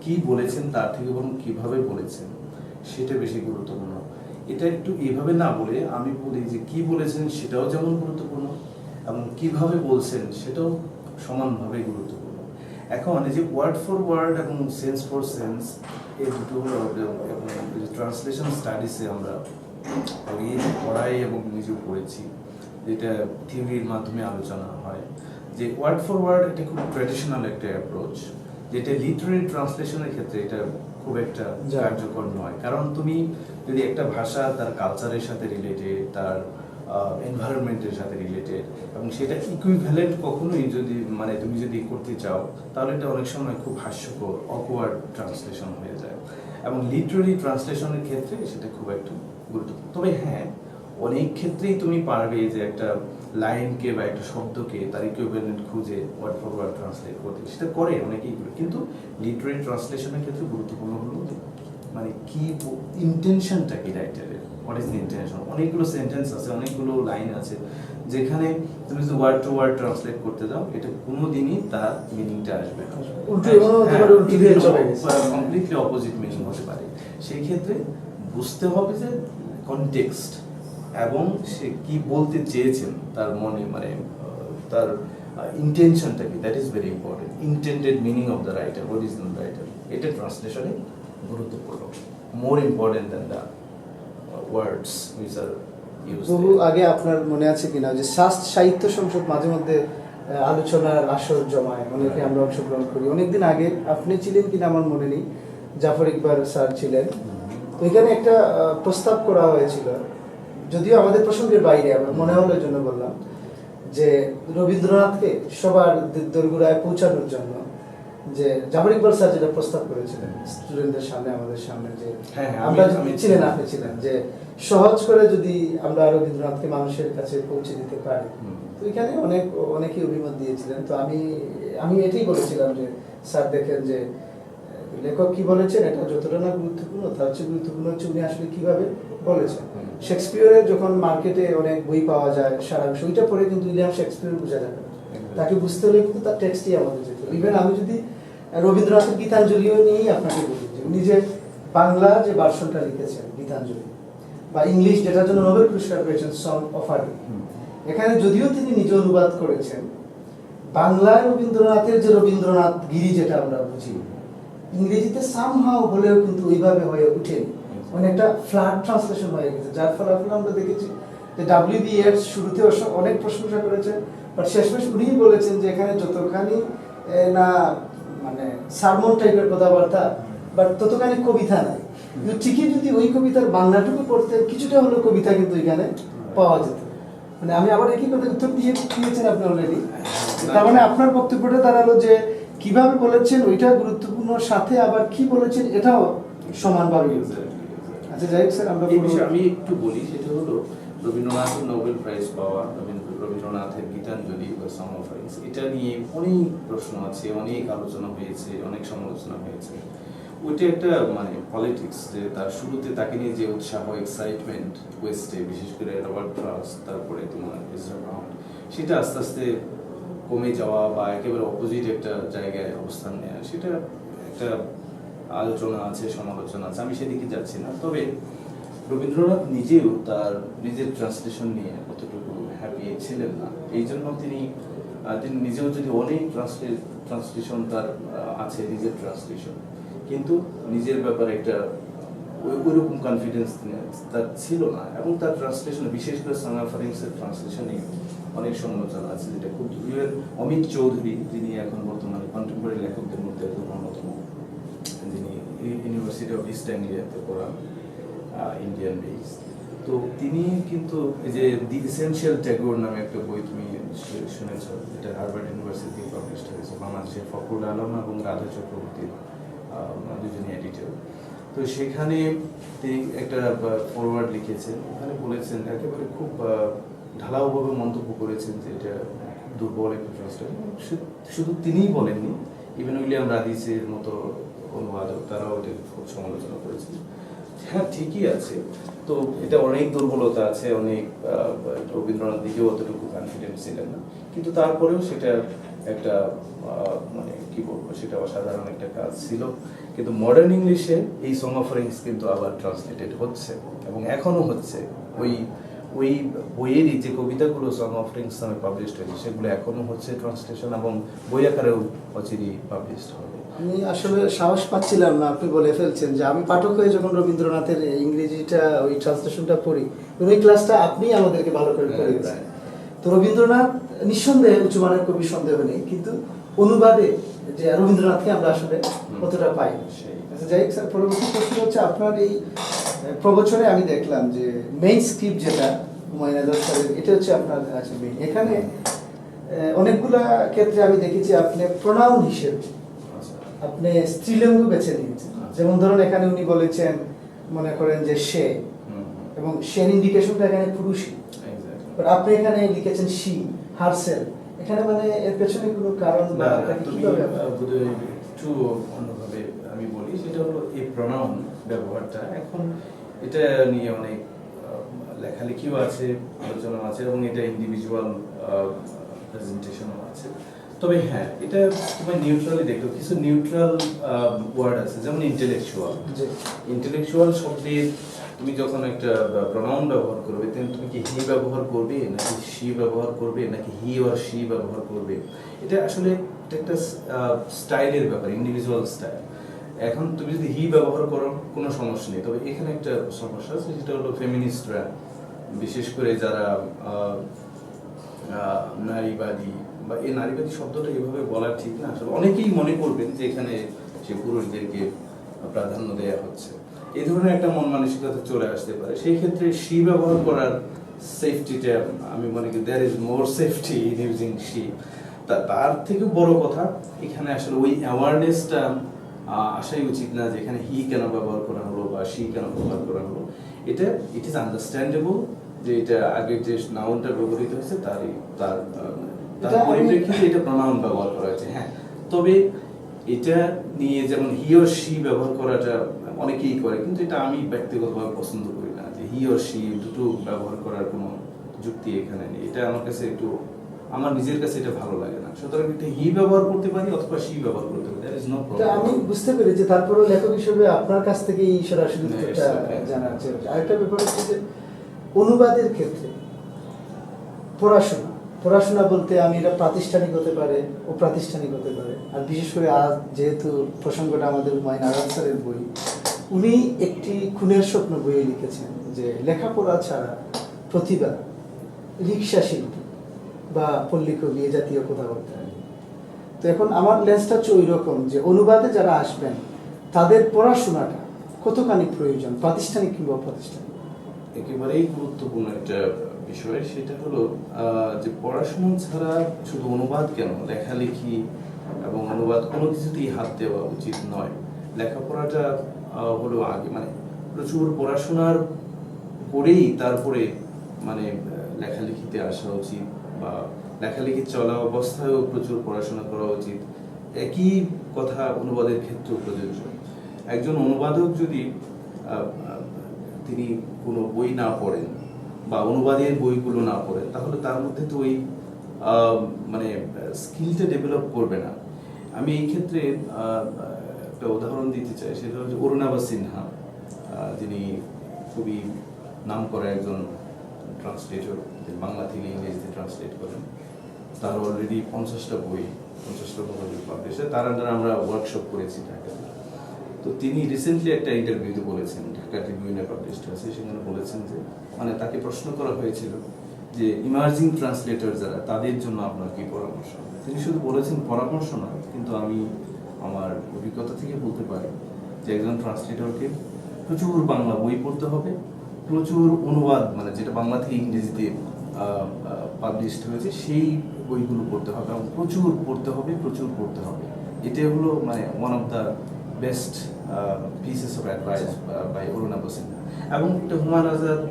Speaker 2: কি বলেছেন তার থেকে বরং কিভাবে বলেছেন সেটা বেশি গুরুত্বপূর্ণ। এটা একটু এইভাবে না বলে আমি বলি যে কি বলেছেন সেটাও যেমন গুরুত্বপূর্ণ, এবং কিভাবে বলছেন সেটাও সমানভাবে গুরুত্বপূর্ণ। এখন এই যে ওয়ার্ড ফর ওয়ার্ড এবং সেন্স ফর সেন্স, এই দুটো ট্রান্সলেশন স্টাডিজে আমরা পড়াই এবং নিজেও পড়েছি, যেটা থিওরির মাধ্যমে আলোচনা হয়, যে ওয়ার্ড ফর ওয়ার্ড এটা খুব ট্র্যাডিশনাল একটা অ্যাপ্রোচ, যেটা লিটারারি ট্রান্সলেশনের ক্ষেত্রে এটা খুব একটা কার্যকর নয়। কারণ তুমি যদি একটা ভাষা তার কালচারের সাথে রিলেটেড, তার এনভায়রনমেন্টের সাথে রিলেটেড, এবং সেটা ইকুইভ্যালেন্ট কখনোই যদি তুমি যদি করতে চাও, তাহলে এটা অনেক সময় খুব হাস্যকর, অকওয়ার্ড ট্রান্সলেশন হয়ে যায়, এবং লিটারারি ট্রান্সলেশনের ক্ষেত্রে সেটা খুব একটা গুরুত্বপূর্ণ। তবে হ্যাঁ, অনেক ক্ষেত্রেই তুমি পারবে যে একটা লাইনকে বা একটা শব্দকে তার ইকুইভ্যালেন্ট খুঁজে ওয়ার্ড ফর ওয়ার্ড ট্রান্সলেট করতে, সেটা করে অনেকেই করে, কিন্তু লিটারারি ট্রান্সলেশনের ক্ষেত্রে গুরুত্বপূর্ণ হলো কি ইন্টেনশনটা কি রাইটারের, হোয়াট ইজ দ্য ইন্টেনশন। অনেকগুলো সেন্টেন্স আছে, অনেকগুলো লাইন আছে, যেখানে তুমি যদি ওয়ার্ড টু ওয়ার্ড ট্রান্সলেট করতে যাও, এটা কোনোদিনই তার মিনিংটা আসবে না, কমপ্লিটলি অপোজিট মিনিং হতে পারে। সেই ক্ষেত্রে বুঝতে হবে যে কনটেক্সট এবং সে কি বলতে চেয়েছেন, তার মনে তার ইন্টেনশনটা কি, that is very important. Intended meaning of the writer, original writer, এটা ট্রান্সলেশনে গুরুত্বপূর্ণ, more important than the words which are used.
Speaker 1: বহু আগে আপনার মনে আছে কিনা যে সাহিত্য সংসদ মাঝে মধ্যে আলোচনার আসর জমায়, অনেকে আমরা অংশগ্রহণ করি। অনেকদিন আগে আপনি ছিলেন কিনা আমার মনে নেই, জাফর ইকবাল স্যার ছিলেন। তো এখানে একটা প্রস্তাব করা হয়েছিল, যদিও আমাদের প্রসঙ্গের বাইরে, আমার মনে হলো জন্য বললাম, যে রবীন্দ্রনাথকে সবার দোরগোড়ায় পৌঁছানোর জন্য যে জাফর ইকবাল স্যার যেটা প্রস্তাব করেছিলেন স্টুডেন্টদের সামনে, আমাদের সামনে, যে আমরা ছিলেন, আপনি ছিলেন, যে সহজ করে যদি আমরা রবীন্দ্রনাথকে মানুষের কাছে পৌঁছে দিতে পারি। তো এখানে অনেকেই অভিমত দিয়েছিলেন। তো আমি এটাই বলেছিলাম যে স্যার দেখেন যে লেখক কি বলেছেন এটা যতটা না গুরুত্বপূর্ণ, তার চেয়ে গুরুত্বপূর্ণ হচ্ছে উনি আসলে কিভাবে বলেছেন। শেক্সপিয়রের যখন মার্কেটে অনেক বই পাওয়া যায়, সারাংশ ওইটা পড়ে কিন্তু উইলিয়াম শেক্সপিয়র বোঝা যাবে না, তাকে বুঝতে হলে কিন্তু তার টেক্সটই আমাদের যেত। ইভেন আমি যদি রবীন্দ্রনাথের গীতাঞ্জলিও নিয়েই আপনাকে বলি, যে উনি যে বাংলা যে ভার্সনটা লিখেছেন গীতাঞ্জলি, বা ইংলিশ যেটার জন্য নোবেল পুরস্কার পেয়েছেন সং অফ আর্ট, এখানে যদিও তিনি নিজে অনুবাদ করেছেন, বাংলায় রবীন্দ্রনাথের যে রবীন্দ্রনাথ গিরি যেটা আমরা বুঝি, ইংরেজিতে সামহাও হলেও কিন্তু ওইভাবে হয়ে ওঠেনি, মানে একটা ফ্ল্যাট ট্রান্সলেশন হয়ে গেছে, যার ফলাফল আমরা দেখেছি যে WB ইয়েটস শুরুতে অনেক প্রশংসা করেছেন, বাট শেষমেশ উনিই বলেছেন যে এখানে যতখানি না সারমন টাইপের কথাবার্তা, বাট ততখানি কবিতা নাই। কিন্তু ঠিকই যদি ওই কবিতার বাংলাটুকু পড়তে কিছুটা হলেও কবিতা কিন্তু এখানে পাওয়া যেত। আমি আবার একই কথা উত্তর দিয়েছেন আপনি অলরেডি। তার মানে আপনার বক্তব্যটা দাঁড়ালো যে কিভাবে বলেছেন ওইটা গুরুত্বপূর্ণ, সাথে আবার কি বলেছেন এটাও সমানভাবে। আচ্ছা যাই হোক স্যার, আমরা
Speaker 2: এই বিষয়ে আমি একটু বলি, সেটা হলো রবীন্দ্রনাথের নোবেল প্রাইজ পাওয়া, রবীন্দ্রনাথের গীতাঞ্জলি বা সং অফ আর্ট, এটা নিয়ে অনেক প্রশ্ন আছে, অনেক আলোচনা হয়েছে, অনেক সমালোচনা হয়েছে। ওইটা একটা পলিটিক্স, যে তার শুরুতে তাকে নিয়ে যে উৎসাহ, এক্সাইটমেন্ট ওয়েস্টে, বিশেষ করে রবার্ট ফ্রস্ট, তারপরে তোমার ইজরা ব্রাউন, সেটা আস্তে আস্তে কমে যাওয়া বা একেবারে অপোজিট একটা জায়গায় অবস্থান নেওয়া, সেটা একটা আলোচনা আছে, সমালোচনা আছে, আমি সেদিকে যাচ্ছি না। তবে রবীন্দ্রনাথ নিজেও তার নিজের ট্রান্সলেশন নিয়ে অতটুকু হ্যাপি ছিলেন না। এই জন্য তিনি নিজেও যদি অনেক ট্রান্সলেশন তার আছে, নিজের ট্রান্সলেশন, কিন্তু নিজের ব্যাপারে একটা ওইরকম কনফিডেন্স তার ছিল না, এবং তার ট্রান্সলেশন, বিশেষ করে সং অফ আর্টসের ট্রান্সলেশনে অনেক সমালোচনা আছে, যেটা খুব অমিত চৌধুরী, যিনি এখন বর্তমানে কন্টেম্পোরারি লেখকদের মধ্যে একজন অন্যতম, যিনি ইউনিভার্সিটি অফ ইস্ট অ্যাংলিয়াতে পড়ান, ইন্ডিয়ান বেস। তো তিনি কিন্তু এই যে দি এসেনশিয়াল ট্যাগোর নামে একটা বই তুমি শুনেছ, এটা হার্ভার্ড ইউনিভার্সিটি পাবলিশড হয়েছে, বাংলাদেশের ফখরুল আলম এবং রাধা চক্রবর্তীর দুজনই এডিটর। তো সেখানে তিনি একটা ফরওয়ার্ড লিখেছেন, ওখানে বলেছেন একেবারে খুব ঢালাওভাবে মন্তব্য করেছেন যে এটা দুর্বল একটা ট্রান্সলেশন। শুধু তিনিই বলেননি, ইভেন উইলিয়াম রাদিসের মতো অনুবাদক তারাও এটা খুব সমালোচনা করেছেন। হ্যাঁ, ঠিকই আছে, তো এটা অনেক দুর্বলতা আছে, অনেক রবীন্দ্রনাথ নিজেও অতটুকু কনফিডেন্ট ছিলেন না, কিন্তু তারপরেও সেটা একটা মানে কি বলবো, সেটা অসাধারণ একটা কাজ ছিল। কিন্তু মডার্ন ইংলিশে এই সং অফ রিংস কিন্তু আবার ট্রান্সলেটেড হচ্ছে এবং এখনো হচ্ছে। ওই ওই বইয়েরই যে কবিতাগুলো সং অফ রিংস নামে পাবলিশড হয়েছে সেগুলো এখনো হচ্ছে ট্রান্সলেশন, এবং বই আকারেও অচিরেই পাবলিশড হবে।
Speaker 1: আমি আসলে সাহস পাচ্ছিলাম না, আপনি বলে ফেলছেন যে আমি পাঠক হয়ে যখন রবীন্দ্রনাথের ইংরেজিটা ওই ট্রান্সলেশনটা পড়ি, ওই ক্লাসটা আপনি আমাদেরকে ভালো করে পড়িয়েছেন। তো রবীন্দ্রনাথ নিঃসন্দেহে উচ্চমানের কবি, সন্দেহ নেই, কিন্তু অনুবাদে যে রবীন্দ্রনাথকে আমরা আসলে কতটা পাই। আচ্ছা, যাই হোক স্যার, পরবর্তী প্রশ্ন হচ্ছে আপনার এই প্রবচনে আমি দেখলাম যে মেইন স্ক্রিপ্ট যেটা হুমায়ুন আজাদ স্যারের, এটা হচ্ছে আপনার আছে মেইন। এখানে অনেকগুলা ক্ষেত্রে আমি দেখেছি আপনি প্রোনাউন হিসেবে আপনি স্ত্রীলিঙ্গ বেছে নিয়েছেন। যেমন ধরুন এখানে উনি বলেছেন, মনে করেন যে সে, এবং সের ইন্ডিকেশনটা এখানে পুরুষই, আপনি এখানে লিখেছেন শি, হারসেল। এখানে মানে এর পেছনে কোনো কারণ বা
Speaker 2: একটু অন্যভাবে আমি বলি, সেটা হলো এই প্রোনাউন ব্যবহারটা এখন এটা নিয়ে অনেক লেখালেখিও আছে, আলোচনা আছে, এবং এটা ইন্ডিভিজুয়াল প্রেজেন্টেশনও আছে। তবে হ্যাঁ, এটা তোমার নিউট্রালি দেখো, কিছু নিউট্রাল ওয়ার্ড আছে, যেমন ইন্টেলেকচুয়াল। ইন্টেলেকচুয়াল শব্দের তুমি যখন একটা প্রোনাউন ব্যবহার করবে, তুমি কি হি ব্যবহার করবে, নাকি শি ব্যবহার করবে, নাকি হি অর শি ব্যবহার করবে, এটা আসলে একটা স্টাইলের ব্যাপার, ইন্ডিভিজুয়াল স্টাইল। এখন তুমি যদি হি ব্যবহার করো কোনো সমস্যা নেই, তবে এখানে একটা সমস্যা আছে, সেটা হলো ফেমিনিস্টরা, বিশেষ করে যারা নারীবাদী, বা এই নারীবাদী শব্দটা এভাবে বলা ঠিক না, আসলে অনেকেই মনে করবেন যে এখানে সে পুরুষদেরকে প্রাধান্য দেওয়া হচ্ছে, এই ধরনের একটা মন মানসিকতা চলে আসতে পারে। সেই ক্ষেত্রে শি ব্যবহার করার সেফটিটা আমি মনে করি there is more safety in using she. তার থেকে বড় কথা এখানে আসলে ওই অ্যাওয়ারনেসটা আসাই উচিত না যে এখানে হি কেন ব্যবহার করা হলো বা শি কেন ব্যবহার করা হলো। এটা ইট ইজ আন্ডারস্ট্যান্ডেবল যে এটা আগের যে নাউনটা ব্যবহৃত হয়েছে তার পরিপ্রেক্ষিতে এটা প্রোনাউন ব্যবহার করা হয়েছে। হ্যাঁ, তবে এটা নিয়ে যেমন হি অর শি ব্যবহার করাটা অনেকেই করে, কিন্তু এটা আমি ব্যক্তিগতভাবে পছন্দ করি না, যে হি অর শি দুটো ব্যবহার করার কোনো যুক্তি এখানে নেই। এটা আমার কাছে একটু, আমার নিজের কাছে এটা ভালো লাগে না। সুতরাং এটা হি ব্যবহার করতে পারি অথবা শি ব্যবহার করতে পারি, দ্যাট ইজ নো প্রবলেম।
Speaker 1: আমি বুঝতে পেরেছি, তারপরেও লেখক হিসেবে আপনার কাছ থেকে এই সরাসরি উত্তরটা জানার চেষ্টা। আরেকটা ব্যাপার হচ্ছে যে অনুবাদের ক্ষেত্রে পড়াশোনা বলতে আমি এটা প্রাতিষ্ঠানিক হতে পারে, অপ্রাতিষ্ঠানিক হতে পারে। আর বিশেষ করে আজ যেহেতু প্রসঙ্গটা আমাদের হুমায়ুন আজাদ স্যারের বই, উনি একটি খুনের স্বপ্ন বইয়ে লিখেছেন যে লেখাপড়া ছাড়া প্রতিভা, রিক্সা শিল্পী বা পল্লী কবি এ জাতীয় কথা বলতে হয়। তো এখন আমার লেন্সটা হচ্ছে ওই রকম যে অনুবাদে যারা আসবেন তাদের পড়াশোনাটা কতখানি প্রয়োজন, প্রাতিষ্ঠানিক কিংবা অপ্রাতিষ্ঠানিক।
Speaker 2: একেবারেই গুরুত্বপূর্ণ একটা বিষয়, সেটা হলো যে পড়াশোনা ছাড়া শুধু অনুবাদ কেন, লেখালেখি এবং অনুবাদ কোনো কিছুতেই হাত দেওয়া উচিত নয়। লেখাপড়াটা হলো আগে, মানে প্রচুর পড়াশোনার করেই তারপরে মানে লেখালেখিতে আসা উচিত, বা লেখালেখি চলা অবস্থায়ও প্রচুর পড়াশোনা করা উচিত। একই কথা অনুবাদের ক্ষেত্রেও প্রযোজ্য। একজন অনুবাদক যদি তিনি কোনো বই না পড়েন বা অনুবাদের বইগুলো না পড়েন, তাহলে তার মধ্যে তো ওই মানে স্কিলটা ডেভেলপ করবে না। আমি এই ক্ষেত্রে একটা উদাহরণ দিতে চাই, সেটা হচ্ছে অরুণাবা সিনহা, যিনি খুবই নামকরা একজন ট্রান্সলেটর, বাংলা থেকে ইংরেজিতে ট্রান্সলেট করেন। তার অলরেডি 50টা বই পাবলিশ হয়। তার আন্ডারে আমরা ওয়ার্কশপ করেছি ঢাকাতে। তো তিনি রিসেন্টলি একটা ইন্টারভিউতে বলেছেন, ঢাকা ট্রিবিউনে পাবলিশড হয়েছে, সেখানে বলেছেন যে মানে তাকে প্রশ্ন করা হয়েছিল যে ইমার্জিং ট্রান্সলেটর যারা, তাদের জন্য আপনার কি পরামর্শ। তিনি শুধু বলেছেন পরামর্শ নয়, কিন্তু আমি আমার অভিজ্ঞতা থেকে বলতে পারি যে একজন ট্রান্সলেটরকে প্রচুর বাংলা বই পড়তে হবে, প্রচুর অনুবাদ মানে যেটা বাংলা থেকে ইংরেজিতে পাবলিশড হয়েছে সেই বইগুলো পড়তে হবে, এবং প্রচুর পড়তে হবে। এটাই হলো মানে one of the
Speaker 3: best pieces of advice by Aruna বসেন। এবং একটা হুমায়ুন আজাদ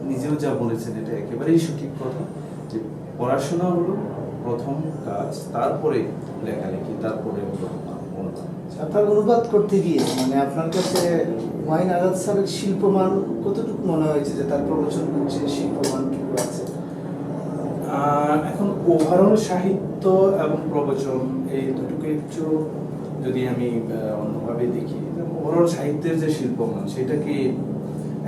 Speaker 3: নিজেও যা বলেছেন এটা একেবারেই সঠিক কথা, যে পড়াশোনা হলো প্রথম কাজ, তারপরে লেখালেখি, তারপরে হলো অনুবাদ।
Speaker 1: আপনার অনুবাদ করতে গিয়ে মানে আপনার কাছে হুমায়ুন আজাদ স্যারের শিল্পমান কতটুকু মনে হয়েছে, যে তার প্রবচন হচ্ছে শিল্পমান কি আছে?
Speaker 3: এখন ওভারঅল সাহিত্য এবং প্রবচন এই দুটোকে একটু যদি আমি অন্যভাবে দেখি, ওভারঅল সাহিত্যের যে শিল্পমান সেটাকে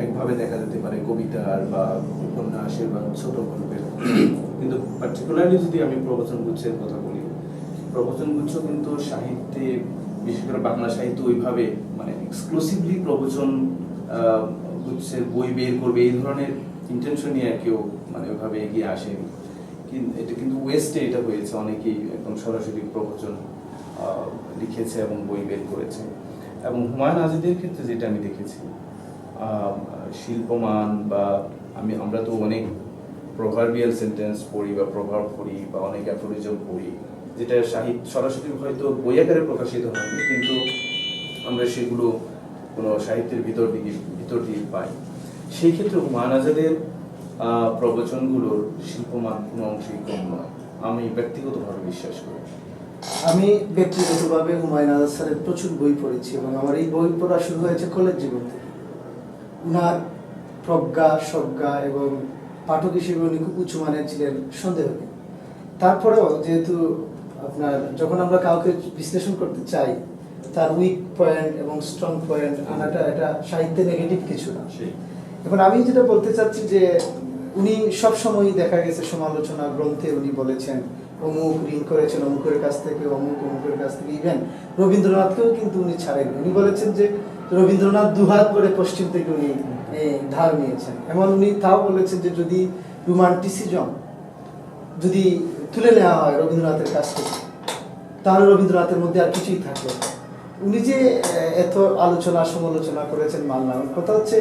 Speaker 3: একভাবে দেখা যেতে পারে কবিতার বা উপন্যাসের বা ছোট গল্পের, কিন্তু পার্টিকুলারলি যদি আমি প্রবচন গুচ্ছের কথা বলি, প্রবচন গুচ্ছ কিন্তু সাহিত্যে, বিশেষ করে বাংলা সাহিত্য ওইভাবে মানে এক্সক্লুসিভলি প্রবচন গুচ্ছের বই বের করবে এই ধরনের ইন্টেনশন নিয়ে কেউ মানে ওইভাবে এগিয়ে আসেনি। এটা কিন্তু ওয়েস্টে এটা হয়েছে, অনেকেই একদম সরাসরি প্রবচন লিখেছে এবং বই বের করেছে। এবং হুমায়ুন আজাদের ক্ষেত্রে যেটা আমি দেখেছি, শিল্পমান বা আমরা তো অনেক প্রভার্বিয়াল সেন্টেন্স পড়ি বা প্রভাব পড়ি বা অনেক অ্যাফোরিজম পড়ি, যেটা সাহিত্য সরাসরি হয়তো বই আকারে প্রকাশিত হয়নি, কিন্তু আমরা সেগুলো কোনো সাহিত্যের ভিতর দিয়ে পাই। সেই ক্ষেত্রে হুমায়ুন আজাদের প্রবচনগুলোর শিল্পমান কোনো অংশই কম নয়, আমি ব্যক্তিগতভাবে বিশ্বাস করি।
Speaker 1: আমি ব্যক্তিগতভাবে হুমায়ুন আজাদ স্যারের প্রচুর বই পড়েছি এবং আমার এই বই পড়া শুরু হয়েছে কলেজ জীবন থেকে। উনার প্রজ্ঞা সজ্ঞা এবং পাঠক হিসেবে উনি খুব উঁচু মানের ছিলেন, সন্দেহ নেই। তারপরেও যেহেতু আপনার যখন আমরা কাউকে বিশ্লেষণ করতে চাই, তার উইক পয়েন্ট এবং স্ট্রং পয়েন্ট আনাটা এটা সাহিত্যে নেগেটিভ কিছু না। এখন আমি যেটা বলতে চাচ্ছি যে উনি সবসময় দেখা গেছে সমালোচনা গ্রন্থে উনি বলেছেন অমুক ঋণ করেছেন অমুকের কাছ থেকে, অমুকের কাছ থেকে, ইভেন রবীন্দ্রনাথকেও কিন্তু উনি ছাড়েননি। উনি বলেছেন যে রবীন্দ্রনাথ দুহাত করে পশ্চিম থেকে উনি ধার নিয়েছেন। এমন উনি তাও বলেছেন যে যদি রোমান্টিসিজম যদি তুলে নেওয়া হয় রবীন্দ্রনাথের কাছ থেকে, তাহলে রবীন্দ্রনাথের মধ্যে আর কিছুই থাকলো না। উনি যে এত আলোচনা সমালোচনা করেছেন মানলাম, কথা হচ্ছে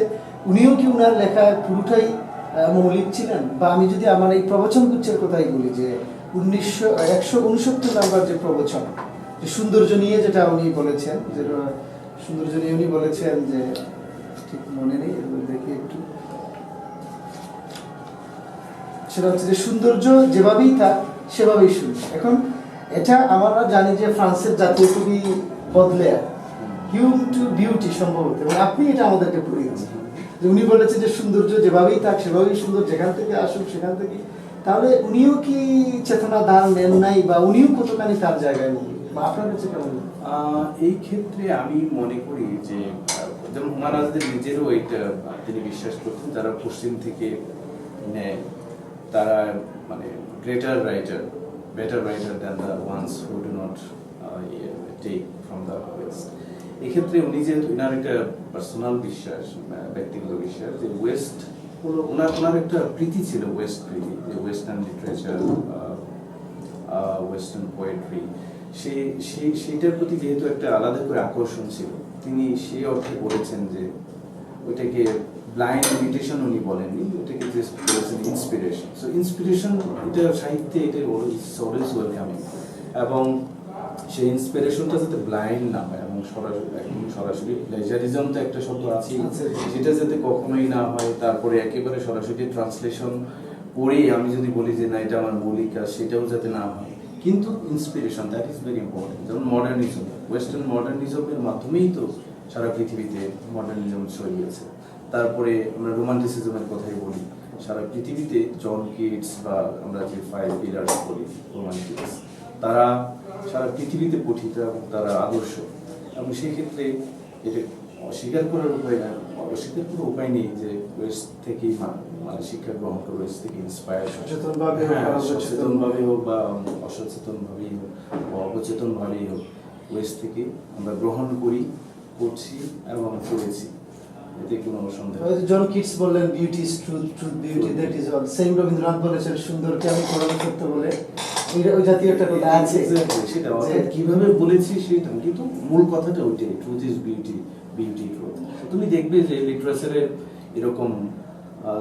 Speaker 1: উনিও কি উনার লেখায় পুরোটাই মৌলিক ছিলেন? বা আমি যদি আমার এই প্রবচন গুচ্ছের কথাই বলি, যে 169 নাম্বার যে প্রবচন, যে সৌন্দর্য নিয়ে যেটা উনি বলেছেন, যেটা সৌন্দর্য নিয়ে উনি বলেছেন যে ঠিক মনে নেই, দেখি একটু, সেটা হচ্ছে যে সৌন্দর্য যেভাবেই থাক সেভাবেই সুন্দর। এখন এটা আমরা জানি যে ফ্রান্সের জাতীয় কবি বদলেয়ার, হিউম টু বিউটি সম্ভবত, এবং আপনি এটা আমাদেরকে পড়িয়েছেন যে উনি বলেছেন যে সৌন্দর্য যেভাবেই থাক সেভাবেই সুন্দর, যেখান থেকে আসুক সেখান থেকে। তাহলে উনিও কি চেতনা দান নেন নাই, বা উনিও কতখানি তার জায়গায় নেই, বা আপনার কাছে কেমন?
Speaker 3: এই ক্ষেত্রে আমি মনে করি যে যেমন হুমায়ুন আজাদের নিজেরও এটা তিনি বিশ্বাস করতেন, যারা পশ্চিম থেকে নেয় তারা মানে better writer than the ones who do not take from the west. এক্ষেত্রে উনি যেহেতু ওনার একটা পার্সোনাল বিশ্বাস, ব্যক্তিগত বিশ্বাস, যে ওয়েস্ট ওনার একটা প্রীতি ছিল, ওয়েস্ট প্রীতি, যে ওয়েস্টার্ন লিটারেচার, ওয়েস্টার্ন পোয়েট্রি, সেইটার প্রতি যেহেতু একটা আলাদা করে আকর্ষণ ছিল, তিনি সেই অর্থে বলেছেন যে ওইটাকে ব্লাইন্ড ইমিটেশন উনি বলেননি, ওটাকে জাস্ট বলেছেন ইন্সপিরেশন। সো ইন্সপিরেশন এটা সাহিত্যে এটা অলওয়েজ ওয়েলকামিং, এবং সেই ইন্সপিরেশনটা যাতে ব্লাইন্ড না হয় এবং সরাসরি প্লেজারিজম তো একটা শব্দ আছে, সেটা যাতে কখনোই না হয়। তারপরে একেবারে সরাসরি ট্রান্সলেশন পড়েই আমি যদি বলি যে না এটা আমার মৌলিক কাজ, সেটাও যাতে না হয়, কিন্তু inspiration that is very important. যেমন মডার্নিজম, ওয়েস্টার্ন মডার্নিজমের মাধ্যমেই তো সারা পৃথিবীতে মডার্নিজম ছড়িয়েছে। তারপরে আমরা রোমান্টিসিজমের কথাই বলি, সারা পৃথিবীতে জন কিটস বা আমরা যে 5 পিলার্স বলি রোমান্টিক্স, তারা সারা পৃথিবীতে পঠিত এবং তারা আদর্শ। এবং সেই ক্ষেত্রে এটা অস্বীকার করার উপায় নেই যে ওয়েস্ট থেকেই মানে শিক্ষা গ্রহণ করে, ওয়েস্ট থেকে ইন্সপায়ার, সচেতনভাবে হোক বা অসচেতনভাবেই হোক বা অবচেতনভাবেই হোক, ওয়েস্ট থেকে আমরা গ্রহণ করছি এবং করেছি, এতে কোনো সন্দেহ।
Speaker 1: জন কিটস বললেন beauty is truth, truth beauty that is all. Same Rabindranath বলেছেন সুন্দরকে আমি কলম করতে বলে, ওই জাতীয় একটা কথা আছে।
Speaker 3: সেটা কিভাবে বলেছি সেটা, কিন্তু মূল কথাটা ওইটাই, truth is beauty, beauty truth. তুমি দেখবে যে লিটারেচারের এরকম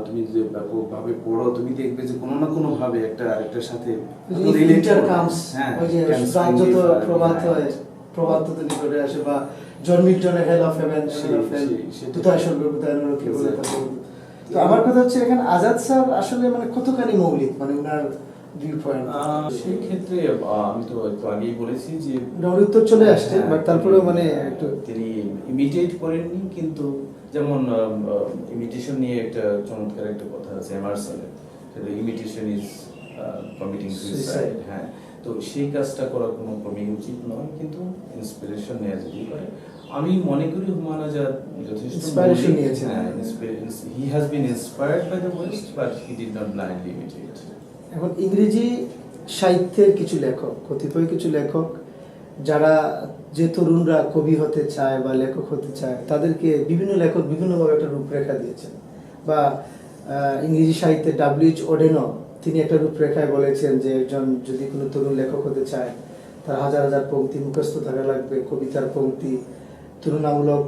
Speaker 3: তুমি যে ব্যাপকভাবে পড়ো, তুমি দেখবে যে কোনো না কোনো ভাবে একটা আরেকটার সাথে
Speaker 1: রিলেটেড কামস, ওই যে যত প্রবাদ হয় প্রবাদ তো নিকটে আসে, বা জন মিল্টনের হেল অফ হেভেন তুতায় স্বর্গ কোথায় নরকে বলে থাকে। তো আমার কথা হচ্ছে এখানে আজাদ স্যার আসলে মানে কতখানি মৌলিক, মানে ওনার ভিউ পয়েন্ট
Speaker 2: সেই ক্ষেত্রে আমি তো একটু আগেই বলেছি যে
Speaker 1: ওনার উত্তর চলে আসছে, বাট তারপরেও মানে একটু
Speaker 2: তিনি ইমিটেট করেননি, কিন্তু যেমন ইমিটেশন নিয়ে একটা চমৎকার একটা কথা আছে এমারসনের, সেটা ইমিটেশন ইজ কমিটিং সুইসাইড। হ্যাঁ, তো সেই কাজটা করা কোনো ক্রমেই উচিত নয়, কিন্তু ইন্সপিরেশন নেওয়া যেতে পারে। আমি মনে করি হুমায়ুন আজাদ যথেষ্ট
Speaker 1: ইন্সপিরেশন নিয়েছেন।
Speaker 2: He has been inspired by the west, but he did not blindly imitate.
Speaker 1: এখন ইংরেজি সাহিত্যের কিছু লেখক, কতিপয় কিছু লেখক যারা, যে তরুণরা কবি হতে চায় বা লেখক হতে চায়, তাদেরকে বিভিন্ন লেখক বিভিন্নভাবে একটা রূপরেখা দিয়েছেন। বা ইংরেজি সাহিত্যে W.H. ওডেনও তিনি একটা রূপরেখায় বলেছেন যে একজন যদি কোনো তরুণ লেখক হতে চায়, তার হাজার হাজার পংক্তি মুখস্থ থাকা লাগবে, কবিতার পংক্তি, তুলনামূলক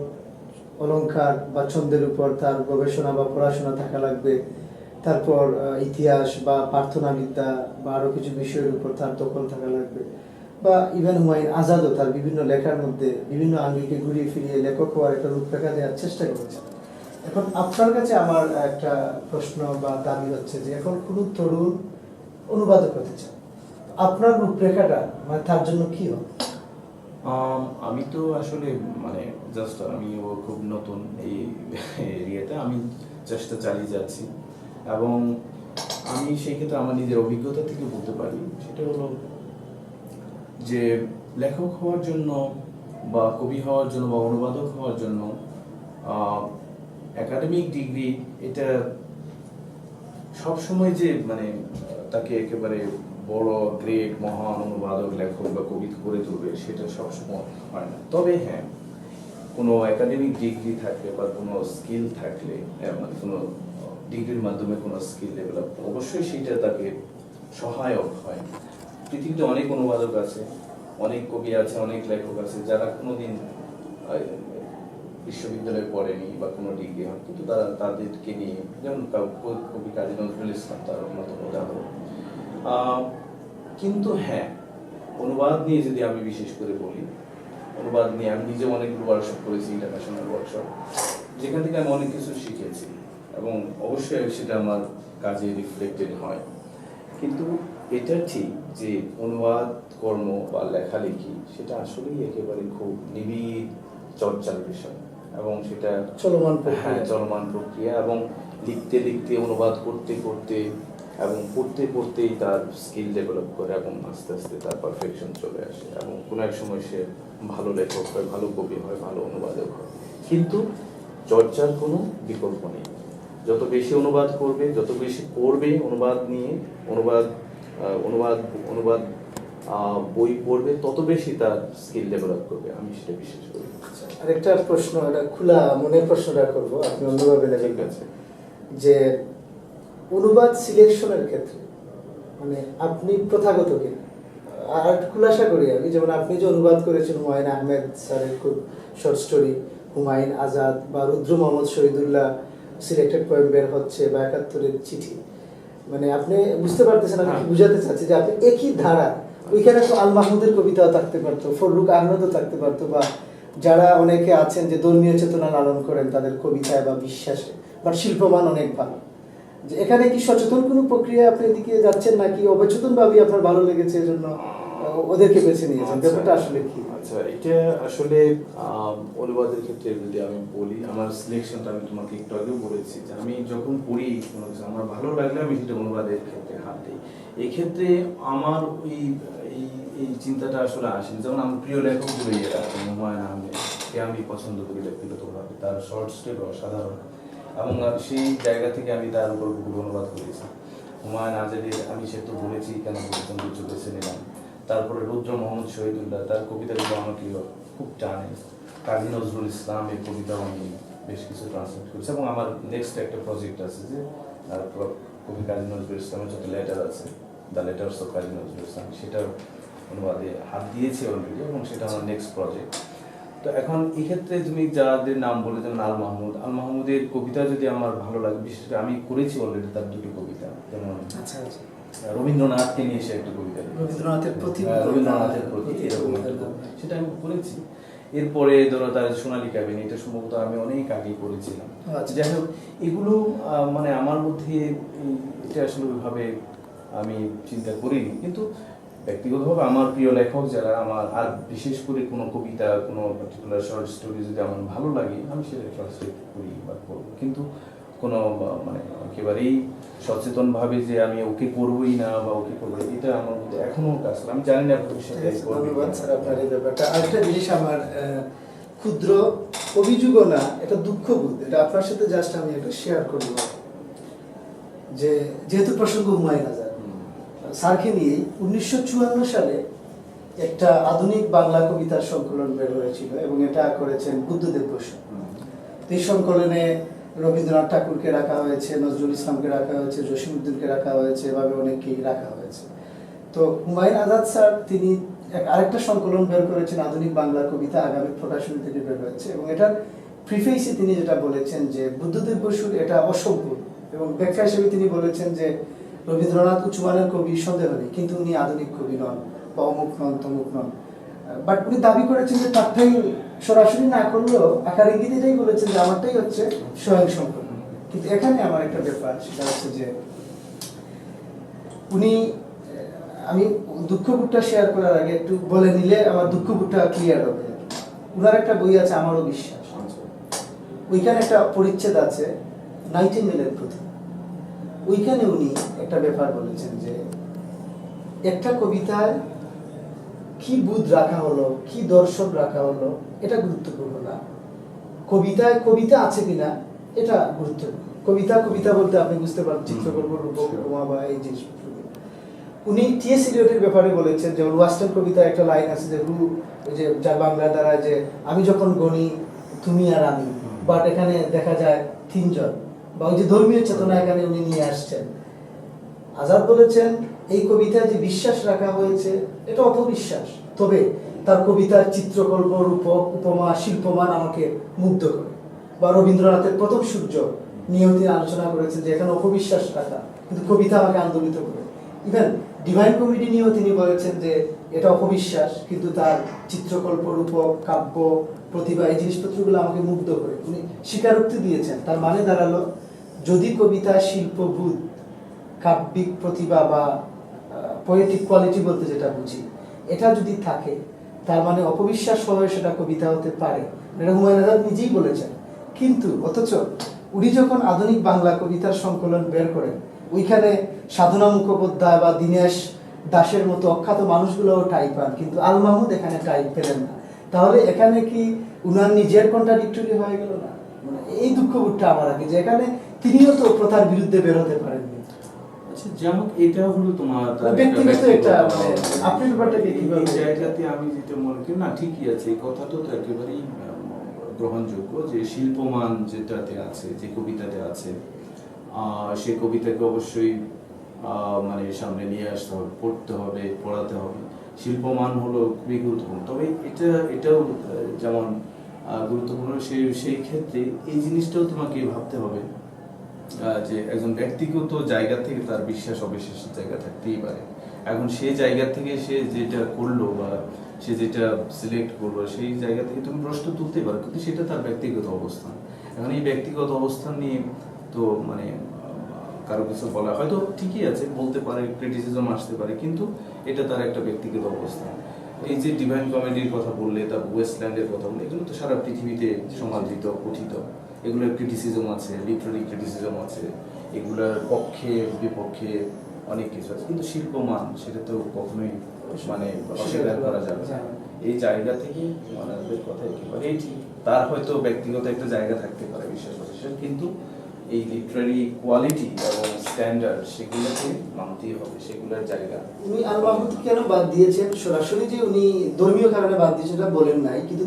Speaker 1: অলংকার বা ছন্দের উপর তার গবেষণা বা পড়াশোনা থাকা লাগবে, তারপর ইতিহাস বা প্রার্থনাবিদ্যা বা আরও কিছু বিষয়ের উপর তার দখল থাকা লাগবে। বা ইভেন হুমায়ুন আজাদও তার বিভিন্ন লেখার মধ্যে বিভিন্ন আঙ্গিকে ঘুরিয়ে ফিরিয়ে লেখক হওয়ার একটা রূপরেখা দেওয়ার চেষ্টা করেছেন। এখন আপনার কাছে আমার একটা প্রশ্ন বা দাবি হচ্ছে যে এখন কোনো তরুণ অনুবাদক হতে চায়, আপনার রূপরেখাটা মানে তার জন্য কি হবে?
Speaker 2: আমি তো আসলে মানে জাস্ট আমিও খুব নতুন এই এরিয়াতে, আমি চেষ্টা চালিয়ে যাচ্ছি, এবং আমি সেই ক্ষেত্রে আমার নিজের অভিজ্ঞতা থেকে বলতে পারি, সেটা হলো যে লেখক হওয়ার জন্য বা কবি হওয়ার জন্য বা অনুবাদক হওয়ার জন্য একাডেমিক ডিগ্রি এটা সবসময় যে মানে তাকে একেবারে বড় গ্রেট মহান অনুবাদক লেখক বা কবি করে তুলবে সেটা সবসময় হয় না। তবে হ্যাঁ, কোনো একাডেমিক ডিগ্রি থাকলে বা কোনো স্কিল থাকলে, মানে কোনো ডিগ্রির মাধ্যমে কোনো স্কিল ডেভেলপ, অবশ্যই সেটা তাকে সহায়ক হয়। পৃথিবীতে অনেক অনুবাদক আছে, অনেক কবি আছে, অনেক লেখক আছে যারা কোনোদিন বিশ্ববিদ্যালয়ে পড়েনি বা কোনো ডিগ্রি হয়, কিন্তু তারা তাদেরকে নিয়ে, যেমন কবি কাজী নজরুল ইসলাম তার অন্যতম উদাহরণ। কিন্তু হ্যাঁ, অনুবাদ নিয়ে যদি আমি বিশেষ করে বলি, অনুবাদ নিয়ে আমি নিজে অনেকগুলো ওয়ার্কশপ করেছি, ইন্টারন্যাশনাল ওয়ার্কশপ, যেখান থেকে আমি অনেক কিছু শিখেছি এবং অবশ্যই সেটা আমার কাজে রিফ্লেক্টেড হয়। কিন্তু এটা ঠিক যে অনুবাদ কর্ম বা লেখালেখি সেটা আসলেই একেবারে খুব নিবিড় চর্চার বিষয়, এবং সেটা চলমান প্রক্রিয়া, এবং লিখতে লিখতে, অনুবাদ করতে করতে এবং পড়তে পড়তেই তার স্কিল ডেভেলপ করে এবং আস্তে আস্তে তার পারফেকশন চলে আসে, এবং কোনো এক সময় সে ভালো লেখক হয়, ভালো কবি হয়, ভালো অনুবাদক হয়। কিন্তু চর্চার কোনো বিকল্প নেই। যত বেশি অনুবাদ করবে, যত বেশি পড়বে অনুবাদ নিয়ে, অনুবাদ বই পড়বে, তত বেশি তার স্কিল ডেভেলপ করবে, আমি সেটা বিশ্বাস করি।
Speaker 1: আরেকটা প্রশ্ন, এটা খোলা মনের প্রশ্নটা করবো, আপনি অন্যভাবে
Speaker 2: ঠিক আছে।
Speaker 1: যে অনুবাদ সিলেকশনের ক্ষেত্রে মানে আপনি প্রথাগত কিনা, আর খুলাসা করি আমি, যেমন আপনি যে অনুবাদ করেছেন হুমায়ুন আহমেদ স্যারের খুব শর্ট স্টোরি হুমায়ুন আজাদ, বা রুদ্র মোহাম্মদ শহীদুল্লাহ সিলেক্টেড পোয়েম বের হচ্ছে, বা ৭১-এর চিঠি, মানে আপনি বুঝতে পারতেছেন আমি কি বুঝাতে চাচ্ছি, যে আপনি একই ধারা, ওইখানে তো আল মাহমুদের কবিতাও থাকতে পারতো, ফররুখ আহমেদও থাকতে পারতো, বা যারা অনেকে আছেন যে ধর্মীয় চেতনা লালন করেন তাদের কবিতায় বা বিশ্বাসে, বাট শিল্পমান অনেক ভালো। যে এখানে কি সচেতন কোনো প্রক্রিয়া আপনি এদিকে যাচ্ছেন, নাকি অবচেতন ভাবে আপনার ভালো লেগেছে এজন্য ওদেরকে বেছে নিয়েছেন? ব্যাপারটা আসলে কি?
Speaker 2: আচ্ছা, এটা আসলে অনুবাদের ক্ষেত্রে যদি আমি বলি, আমার সিলেকশনটা আমি তোমাকে একটু আগেও বলেছি যে আমি যখন পড়ি কোনো কিছু আমার ভালো লাগলে আমি সেটা অনুবাদের ক্ষেত্রে হাত দিই। এই ক্ষেত্রে আমার ওই এই চিন্তাটা আসলে আসেনি। যেমন আমার প্রিয় লেখকগুলো এরা হুমায়ুন আহমেদকে আমি পছন্দ করি ব্যক্তিগতভাবে, তার শর্ট স্টোরি অসাধারণ, এবং সেই জায়গা থেকে আমি তার গল্পগুলো অনুবাদ করেছি। হুমায়ুন আজাদের আমি সে তো বলেছি কেন বলেছেন দুর্যোগ বেছে নিলাম। তারপরে রুদ্র মোহাম্মদ শহীদুল্লাহ, তার কবিতাগুলো আমাকে খুব টানে। কাজী নজরুল ইসলামের কবিতাও আমি বেশ কিছু ট্রান্সলেট করেছি, এবং আমার নেক্সট একটা প্রজেক্ট আছে যে কবি কাজী নজরুল ইসলামের যত লেটার আছে, the letters of Kazi Nazrul Islam, সেটার অনুবাদে হাত দিয়েছি অলরেডি, এবং সেটা আমার নেক্সট প্রজেক্ট। তো এখন এই ক্ষেত্রে তুমি যাদের নাম বলে, যেমন আল মাহমুদের কবিতা যদি আমার ভালো লাগে, বিশেষ করে আমি করেছি অলরেডি তার দুটো কবিতা, যেমন রবীন্দ্রনাথকে নিয়ে সে একটা কবিতা লিখেছে।
Speaker 1: রবীন্দ্রনাথের প্রতি
Speaker 2: রবীন্দ্রনাথের প্রতি এরকম একটা কবিতা, সেটা আমি পড়েছি। এরপরে ধরো তার সোনালী কাবিনী, এটা সম্ভবত আমি অনেক আগেই পড়েছিলাম।
Speaker 1: আচ্ছা।
Speaker 2: যাই হোক, এগুলো মানে আমার মধ্যে এটা আসলে ওইভাবে আমি চিন্তা করিনি, কিন্তু ব্যক্তিগতভাবে আমার প্রিয় লেখক যারা, আমার আর বিশেষ করে কোনো কবিতা, কোনো পার্টিকুলার শর্ট স্টোরি যদি আমার ভালো লাগে, আমি সেটা ট্রান্সলেট করি বা পড়ব। কিন্তু কোনো মানে একেবারেই সচেতনভাবে যে আমি ওকে পড়বই না বা ওকে পড়বো, এটা আমার মধ্যে এখনো কাজ করে। আমি জানি না ভবিষ্যতে
Speaker 1: ধন্যবাদ স্যার আপনার এই ব্যাপারটা। আরেকটা জিনিস আমার ক্ষুদ্র অভিযোগ না, এটা দুঃখবোধ, এটা আপনার সাথে জাস্ট আমি একটা শেয়ার করব, যে যেহেতু প্রসঙ্গ হুমায়ুন আজাদ স্যারকে নিয়ে 1954 সালে একটা আধুনিক বাংলা কবিতার সংকলন বের হয়েছিল এবং এটা করেছেন বুদ্ধদেব বসু। এই সংকলনে রবীন্দ্রনাথ ঠাকুরকে রাখা হয়েছে, নজরুল ইসলামকে রাখা হয়েছে, জসিমউদ্দিনকে রাখা হয়েছে, এভাবে অনেককেই রাখা হয়েছে। তো হুমায়ুন আজাদ স্যার তিনি আরেকটা সংকলন বের করেছেন আধুনিক বাংলা কবিতা, আগামী প্রকাশনী থেকে বের হয়েছে, এবং এটার প্রিফেসে তিনি যেটা বলেছেন যে বুদ্ধদেব বসুর এটা অসম্পূর্ণ, এবং ব্যাখ্যা হিসেবে তিনি বলেছেন যে রবীন্দ্রনাথ উচ্চমানের কবি সন্দেহ নেই, কিন্তু উনি আধুনিক কবি নন বা অমুক নন তমুক নন। বাট উনি দাবি করেছেন যে তারটাই সরাসরি না করলেও আকার ইঙ্গিত এটাই বলেছেন যে আমারটাই হচ্ছে স্বয়ং সম্পূর্ণ। কিন্তু এখানে আমার একটা ব্যাপার, সেটা হচ্ছে যে উনি, আমি দুঃখবোধটা শেয়ার করার আগে একটু বলে নিলে আমার দুঃখবোধটা ক্লিয়ার হবে। উনার একটা বই আছে আমারও বিশ্বাস, ওইখানে একটা পরিচ্ছেদ আছে নাইটিঙ্গেলের প্রতি। ওইখানে উনি একটা ব্যাপার বলেছেন যে একটা কবিতায় কি বুধ রাখা হলো, কি দর্শন রাখা হলো, এটা গুরুত্বপূর্ণ না, কবিতায় কবিতা আছে কিনা এটা গুরুত্বপূর্ণ। কবিতা কবিতা বলতে আপনি বুঝতে পারেন চিত্রকল্প, রূপক, উপমা বা এই জিনিসপত্র। উনি টি.এস. এলিয়টের ব্যাপারে বলেছেন, যেমন ওয়াস্টার্ন কবিতায় একটা লাইন আছে যে যে যার বাংলা দ্বারা যে আমি যখন গণি তুমি আর আমি, বাট এখানে দেখা যায় তিনজন, বা ওই যে ধর্মীয় চেতনা এখানে উনি নিয়ে আসছেন। আজাদ বলেছেন এই কবিতায় যে বিশ্বাস রাখা হয়েছে এটা অপবিশ্বাস, তবে তার কবিতার চিত্রকল্প, রূপক, উপমা, শিল্পমান আমাকে মুগ্ধ করে। বা রবীন্দ্রনাথের প্রথম সূর্য নিয়েও তিনি আলোচনা করেছেন যে এখানে অপবিশ্বাস রাখা, কিন্তু কবিতা আমাকে আন্দোলিত করে। ইভেন ডিভাইন কমেডি নিয়েও তিনি বলেছেন যে এটা অপবিশ্বাস, কিন্তু তার চিত্রকল্প, রূপক, কাব্য, প্রতিভা, এই জিনিসপত্রগুলো আমাকে মুগ্ধ করে। উনি স্বীকারোক্তি দিয়েছেন, তার মানে দাঁড়ালো যদি কবিতা শিল্পবোধ, কাব্যিক প্রতিভা বা পোয়েটিক কোয়ালিটি বলতে যেটা বুঝি, এটা যদি থাকে, তার মানে অপবিশ্বাস হয়ে সেটা কবিতা হতে পারে। এটা হুমায়ুন আজাদ নিজেই বলেছেন। কিন্তু অথচ উনি যখন আধুনিক বাংলা কবিতার সংকলন বের করেন, ওইখানে সাধনা মুখোপাধ্যায় বা দীনেশ দাসের মতো অখ্যাত মানুষগুলোও টাই পান, কিন্তু আল মাহমুদ এখানে টাই পেলেন না। তাহলে এখানে কি উনার নিজের কন্ট্রাডিক্টরি হয়ে গেল না? মানে এই দুঃখবোধটা আমার আগে, যে এখানে তিনিও তো প্রথার বিরুদ্ধে বের হতে পারেননি।
Speaker 3: আচ্ছা, যেমন এটা হলো তোমার
Speaker 1: ব্যক্তিগত একটা, মানে আপনি ব্যাপারটাকে কিভাবে
Speaker 3: এই জায়গাতে আমি যেটা মনে করি, না ঠিকই আছে, এই কথাটা তো একেবারেই গ্রহণযোগ্য, যে শিল্পমান যেটাতে আছে, যে কবিতাতে আছে, সেই কবিতাকে অবশ্যই মানে সামনে নিয়ে আসতে হবে, পড়তে হবে, পড়াতে হবে। শিল্পমান হলো খুবই গুরুত্বপূর্ণ। তবে এটাও যেমন গুরুত্বপূর্ণ, সেই ক্ষেত্রে এই জিনিসটাও তোমাকে ভাবতে হবে যে একজন ব্যক্তিগত জায়গা থেকে তার বিশ্বাস অবিশ্বাসের জায়গা থাকতেই পারে। এখন সেই জায়গা থেকে সে যেটা করলো বা সে যেটা সিলেক্ট করলো, সেই জায়গা থেকে তুমি প্রশ্ন তুলতে পারো, কিন্তু সেটা তার ব্যক্তিগত অবস্থান। এখন এই ব্যক্তিগত অবস্থান নিয়ে তো মানে কারো কিছু বলা হয়তো ঠিকই আছে, বলতে পারে, ক্রিটিসিজম আসতে পারে, কিন্তু এটা তার একটা ব্যক্তিগত অবস্থান। এই যে ডিভাইন কমেডির কথা বললে, তার ওয়েস্টল্যান্ডের কথা বললে, এগুলো তো সারা পৃথিবীতে সমাদৃত, কথিত। এগুলোর ক্রিটিসিজম আছে, লিটারারি ক্রিটিসিজম আছে, এগুলোর পক্ষে বিপক্ষে অনেক কিছু আছে, কিন্তু শিল্পমান সেটা তো কখনোই মানে অস্বীকার করা যাবে না। এই জায়গা থেকে আমাদের কথা একেবারেই ঠিক। তার হয়তো ব্যক্তিগত একটা জায়গা থাকতে পারে বিশ্বাস অবিশ্বাস, কিন্তু এই লিটারারি কোয়ালিটি এবং স্ট্যান্ডার্ড সেগুলোকে মানতেই হবে, সেগুলোর জায়গা।
Speaker 1: উনি আল মাহমুদ কেন বাদ দিয়েছেন, সরাসরি যে উনি ধর্মীয় কারণে বাদ দিয়েছেন এটা বলেন নাই, কিন্তু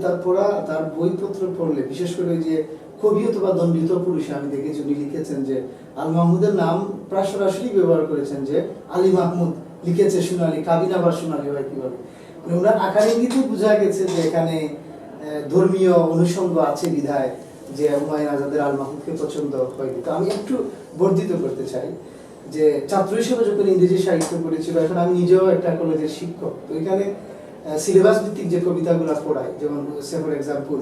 Speaker 1: তার বইপত্র পড়লে, বিশেষ করে যে কবি অথবা দণ্ডিত পুরুষে আমি দেখেছি উনি লিখেছেন যে আল মাহমুদের নাম প্রায় সরাসরি ব্যবহার করেছেন, যে আলী মাহমুদ লিখেছে সোনালী, কাবিন আবার সোনালী হয় কিভাবে। ওনার আকার ইঙ্গিতে বোঝা গেছে যে এখানে ধর্মীয় অনুষঙ্গ আছে বিধায় যে হুমায়ুন আজাদের আল মাহমুদকে পছন্দ হয়নি। তো আমি একটু বর্ধিত করতে চাই, যে ছাত্র হিসেবে যখন ইংরেজি সাহিত্য পড়েছিল, এখন আমি নিজেও একটা কলেজের শিক্ষক, তো এখানে সিলেবাস ভিত্তিক যে কবিতাগুলো পড়াই, যেমন say for example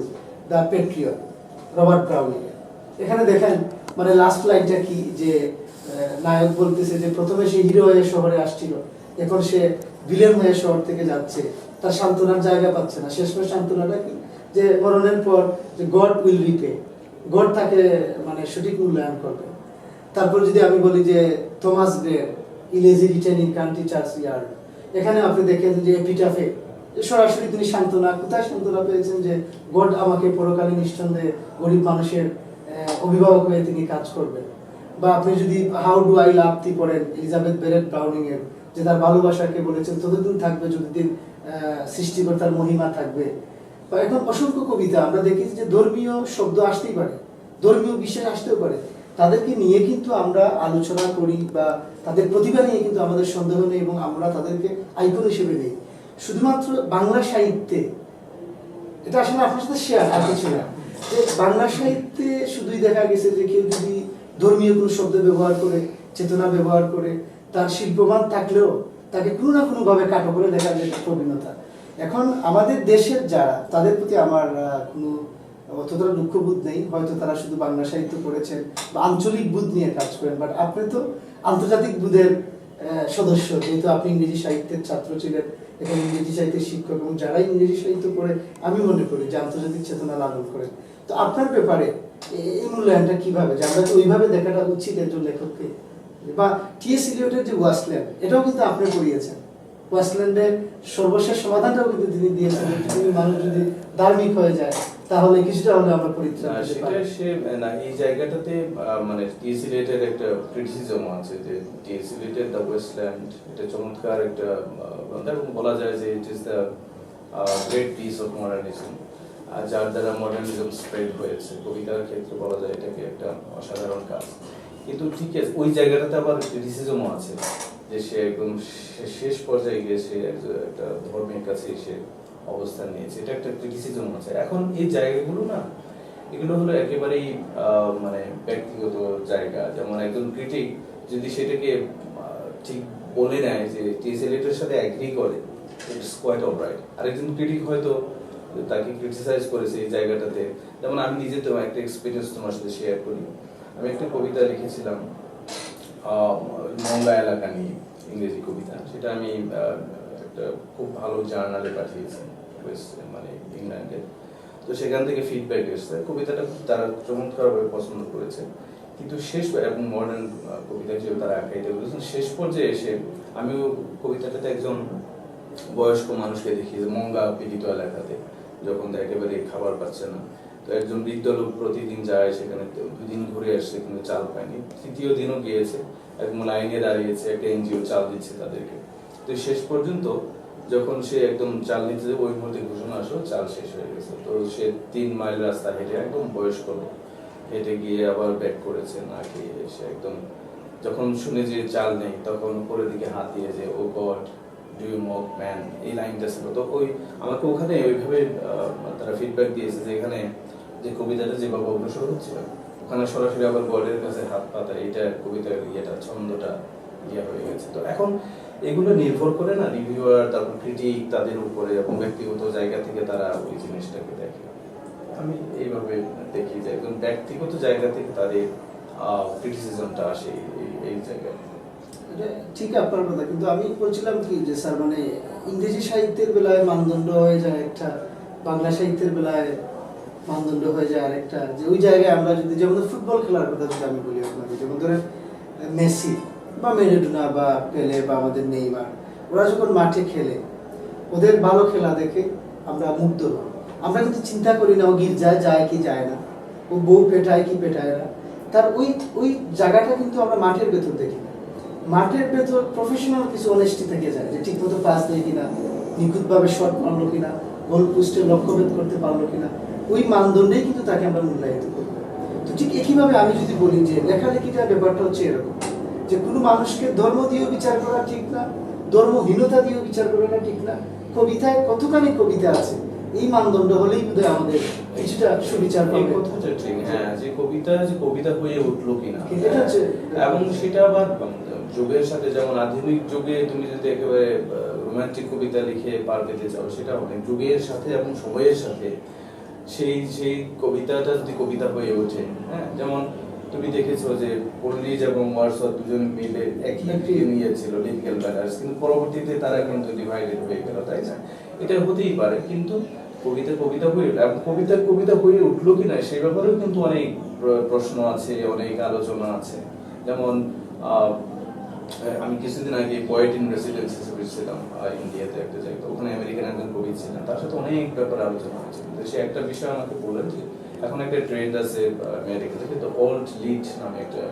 Speaker 1: the Patriot Robert Browning, এখানে দেখেন মানে লাস্ট লাইনটা কি, যে নায়ক বলতেছে যে প্রথমে সে হিরো হয়ে শহরে আসছিল, এখন সে ভিলেন হয়ে শহর থেকে যাচ্ছে, তার সান্ত্বনার জায়গা পাচ্ছে না। শেষমেশ সান্ত্বনাটা কি, যে মরণের পর যে গড উইল রিপে, গড তাকে মানে সঠিক মূল্যায়ন করবে। তারপর যদি আমি বলি যে থমাস গ্রের elegy written in country churchyard, এখানে আপনি দেখেন যে এপিটাফে সরাসরি তিনি সান্ত্বনা, কোথায় সান্ত্বনা পেয়েছেন, যে গড আমাকে পরকালে নিঃসন্দেহে গরিব মানুষের অভিভাবক হয়ে তিনি কাজ করবেন। বা আপনি যদি হাউ ডু আই লাভ দি পড়েন এলিজাবেথ বেরেট ব্রাউনিং এর, যে তার ভালোবাসাকে বলেছেন ততদিন থাকবে যতদিন সৃষ্টিকর্তার মহিমা থাকবে। বা এখন অসংখ্য কবিতা আমরা দেখেছি যে ধর্মীয় শব্দ আসতেই পারে, ধর্মীয় বিষয় আসতেও পারে, তাদেরকে নিয়ে কিন্তু আমরা আলোচনা করি বা তাদের প্রতিভা নিয়ে কিন্তু আমাদের সন্দেহ নেই এবং আমরা তাদেরকে আইকন হিসেবে নিই। শুধুমাত্র বাংলা সাহিত্যে, এটা আসলে আপনার সাথে শেয়ার আর কিছু না, যে বাংলা সাহিত্যে শুধুই দেখা গেছে যে কেউ যদি ধর্মীয় কোনো শব্দ ব্যবহার করে, চেতনা ব্যবহার করে, তার শিল্পমান থাকলেও তাকে কোনো না কোনো ভাবে কাটো করে দেখার যে প্রবণতা। এখন আমাদের দেশের যারা, তাদের প্রতি আমার কোনো অতটা দুঃখবোধ নেই, হয়তো তারা শুধু বাংলা সাহিত্য পড়েছেন বা আঞ্চলিক বোধ নিয়ে কাজ করেন, বাট আপনি তো আন্তর্জাতিক বোধের সদস্য, যেহেতু আপনি ইংরেজি সাহিত্যের ছাত্র ছিলেন, এবং ইংরেজি সাহিত্যের শিক্ষক, এবং যারা ইংরেজি সাহিত্য পড়ে আমি মনে করি যে আন্তর্জাতিক চেতনা লালন করেন। তো আপনার ব্যাপারে এই মূল্যায়নটা কিভাবে, যে আমরা তো ওইভাবে দেখাটা উচিত একজন লেখককে। বা টি.এস. ইলিয়টের যে ওয়েস্টল্যান্ড, এটাও কিন্তু আপনি পড়িয়েছেন, ওয়েস্টল্যান্ডের সর্বশেষ সমাধানটাও কিন্তু তিনি দিয়েছেন, যদি মানুষ যদি ধার্মিক হয়ে যায় তাহলে কিছুটা হলে আমরা পরিত্রাণ পেতে পারি।
Speaker 2: সে না, এই জায়গাটাতে মানে টি.এস. ইলিয়টের একটা ক্রিটিসিজম আছে, যে টি.এস. ইলিয়টের দ্য ওয়েস্টল্যান্ড এটা চমৎকার একটা গ্রন্থ, এবং বলা যায় যে it is the great piece of modernism, যার দ্বারা মডার্নিজম স্প্রেড হয়েছে। কবিতার ক্ষেত্রে বলা যায় এটাকে একটা অসাধারণ কাজ। কিন্তু ঠিক আছে, ওই জায়গাটাতে আবার ক্রিটিসিজমও আছে, যে সে একদম শেষ পর্যায়ে গিয়ে সে একটা ধর্মের কাছে এসে অবস্থান নিয়েছে, এটা একটা ক্রিটিসিজম আছে। এখন এই জায়গাগুলো না, এগুলো হলো একেবারেই মানে ব্যক্তিগত জায়গা। যেমন একজন ক্রিটিক যদি সেটাকে ঠিক বলে নেয় যে টি.এস. ইলিয়টের সাথে অ্যাগ্রি করে, ইটস কোয়াইট অলরাইট। আরেকজন ক্রিটিক হয়তো তাকে ক্রিটিসাইজ করেছে এই জায়গাটাতে। যেমন আমি নিজে তো একটা এক্সপিরিয়েন্স তোমার সাথে শেয়ার করি। আমি একটা কবিতা লিখেছিলাম মঙ্গা এলাকা নিয়ে, ইংরেজি কবিতা। সেটা আমি একটা খুব ভালো জার্নালে পাঠিয়েছি, মানে ইংল্যান্ডে। তো সেখান থেকে ফিডব্যাক এসেছে, কবিতাটা খুব তারা চমৎকারভাবে পছন্দ করেছে। কিন্তু শেষ, এবং মডার্ন কবিতা হিসেবে তারা আখ্যায়িত করেছেন। শেষ পর্যায়ে এসে আমিও কবিতাটাতে একজন বয়স্ক মানুষকে দেখি, যে মঙ্গা পীড়িত এলাকাতে যখন একেবারে খাবার পাচ্ছে না, তো একজন বৃদ্ধ লোক প্রতিদিন যায় সেখানে, দুদিন ঘুরে আসছে কিন্তু চাল পায়নি। তৃতীয় দিনও গিয়েছে, একদম লাইনে দাঁড়িয়েছে, একটা এনজিও চাল দিচ্ছে তাদেরকে। তো শেষ পর্যন্ত যখন সে একদম চাল নিতে যাবে, ওই মুহূর্তে ঘোষণা আসলো চাল শেষ হয়ে গেছে। তো সে 3 মাইল রাস্তা হেঁটে, একদম বয়স্ক লোক, হেঁটে গিয়ে আবার ব্যাক করেছে না খেয়ে এসে। একদম যখন শুনে যে চাল নেই, তখন উপরের দিকে হাত দিয়ে যে O God do you mock man, এই লাইনটা ছিল। তো ওই আমাকে ওখানে ওইভাবে তারা ফিডব্যাক দিয়েছে যে এখানে যে কবিতাটা যেভাবে অগ্রসর হচ্ছিল, ওখানে সরাসরি আবার গডের কাছে হাত পাতা, এইটা কবিতার ইয়েটা, ছন্দটা হয়ে গেছে। তো এখন এগুলো নির্ভর করে না রিভিউয়ার, তারপর ক্রিটিক, তাদের উপরে, এবং ব্যক্তিগত জায়গা থেকে তারা ওই জিনিসটাকে দেখে। আমি এইভাবে দেখি যে একদম ব্যক্তিগত জায়গা থেকে তাদের ক্রিটিসিজমটা আসে এই জায়গায়।
Speaker 1: ঠিক আপনার কথা, কিন্তু আমি বলছিলাম কি যে স্যার, মানে ইংরেজি সাহিত্যের বেলায় মানদণ্ড হয়ে যায় একটা, বাংলা সাহিত্যের বেলায় মানদণ্ড হয়ে যায় আরেকটা। যে ওই জায়গায় আমরা যদি, যেমন ফুটবল খেলার কথা যদি আমি বলি আপনাকে, যেমন ধরেন মেসি বা মেরাডোনা বা পেলে বা আমাদের নেইমার, ওরা যখন মাঠে খেলে, ওদের ভালো খেলা দেখে আমরা মুগ্ধ হই। আমরা কিন্তু চিন্তা করি না ও গির্জায় যায় কি যায় না, ও বউ পেটায় কি পেটায় না, তার ওই জায়গাটা কিন্তু আমরা মাঠের ভেতর দেখি না। মাঠের ভেতর প্রফেশনাল কিছু অনেস্টি থেকে যায়, যে ঠিক মতো পাস দেয় কিনা, নিখুঁতভাবে শট মারলো কিনা, গোল পোস্টে লক্ষ্যভেদ করতে পারলো কিনা, ওই মানদণ্ডেই কিন্তু তাকে আমরা মূল্যায়িত করি। তো ঠিক একইভাবে আমি যদি বলি যে লেখালেখিটা ব্যাপারটা হচ্ছে এরকম, যে কোনো মানুষকে ধর্ম দিয়েও বিচার করা ঠিক না, ধর্মহীনতা দিয়েও বিচার করা ঠিক না। কবিতায় কতখানি কবিতা আছে এই মানদণ্ড হলেই বোধহয় আমাদের কিছুটা সুবিচার
Speaker 2: এই
Speaker 1: পাবে।
Speaker 2: কথাটা ঠিক, হ্যাঁ, যে কবিতা হয়ে উঠলো কিনা,
Speaker 1: এটা হচ্ছে
Speaker 2: এবং সেটা আবার যুগের সাথে, যেমন আধুনিক যুগে তুমি যদি একেবারে রোমান্টিক কবিতা লিখে পার পেতে চাও, সেটা অনেক যুগের সাথে এবং সময়ের সাথে সেই কবিতাটা যদি কবিতা হয়ে ওঠে, হ্যাঁ, যেমন তুমি দেখেছো যে কোলরিজ এবং ওয়ার্ডসওয়ার্থ দুজন মিলে একই নিয়েছিল লিরিক্যাল ব্যালান্স, কিন্তু পরবর্তীতে তারা কিন্তু ডিভাইডেড হয়ে গেল, তাই না? এটা হতেই পারে, কিন্তু কবিতা হয়ে এবং কবিতা হয়ে উঠলো কিনা সেই ব্যাপারেও কিন্তু অনেক প্রশ্ন আছে, অনেক আলোচনা আছে। যেমন আমি কিছুদিন আগে পোয়েট ইন রেসিডেন্স হিসেবে ছিলাম ইন্ডিয়াতে একটা জায়গায়, ওখানে আমেরিকান একজন কবি ছিলেন, তার সাথে অনেক ব্যাপারে আলোচনা হয়েছিল। সে একটা বিষয় আমাকে বললেন যে এখন একটা ট্রেন্ড আছে আমেরিকা থেকে, তো ওল্ড লিড নামে একটা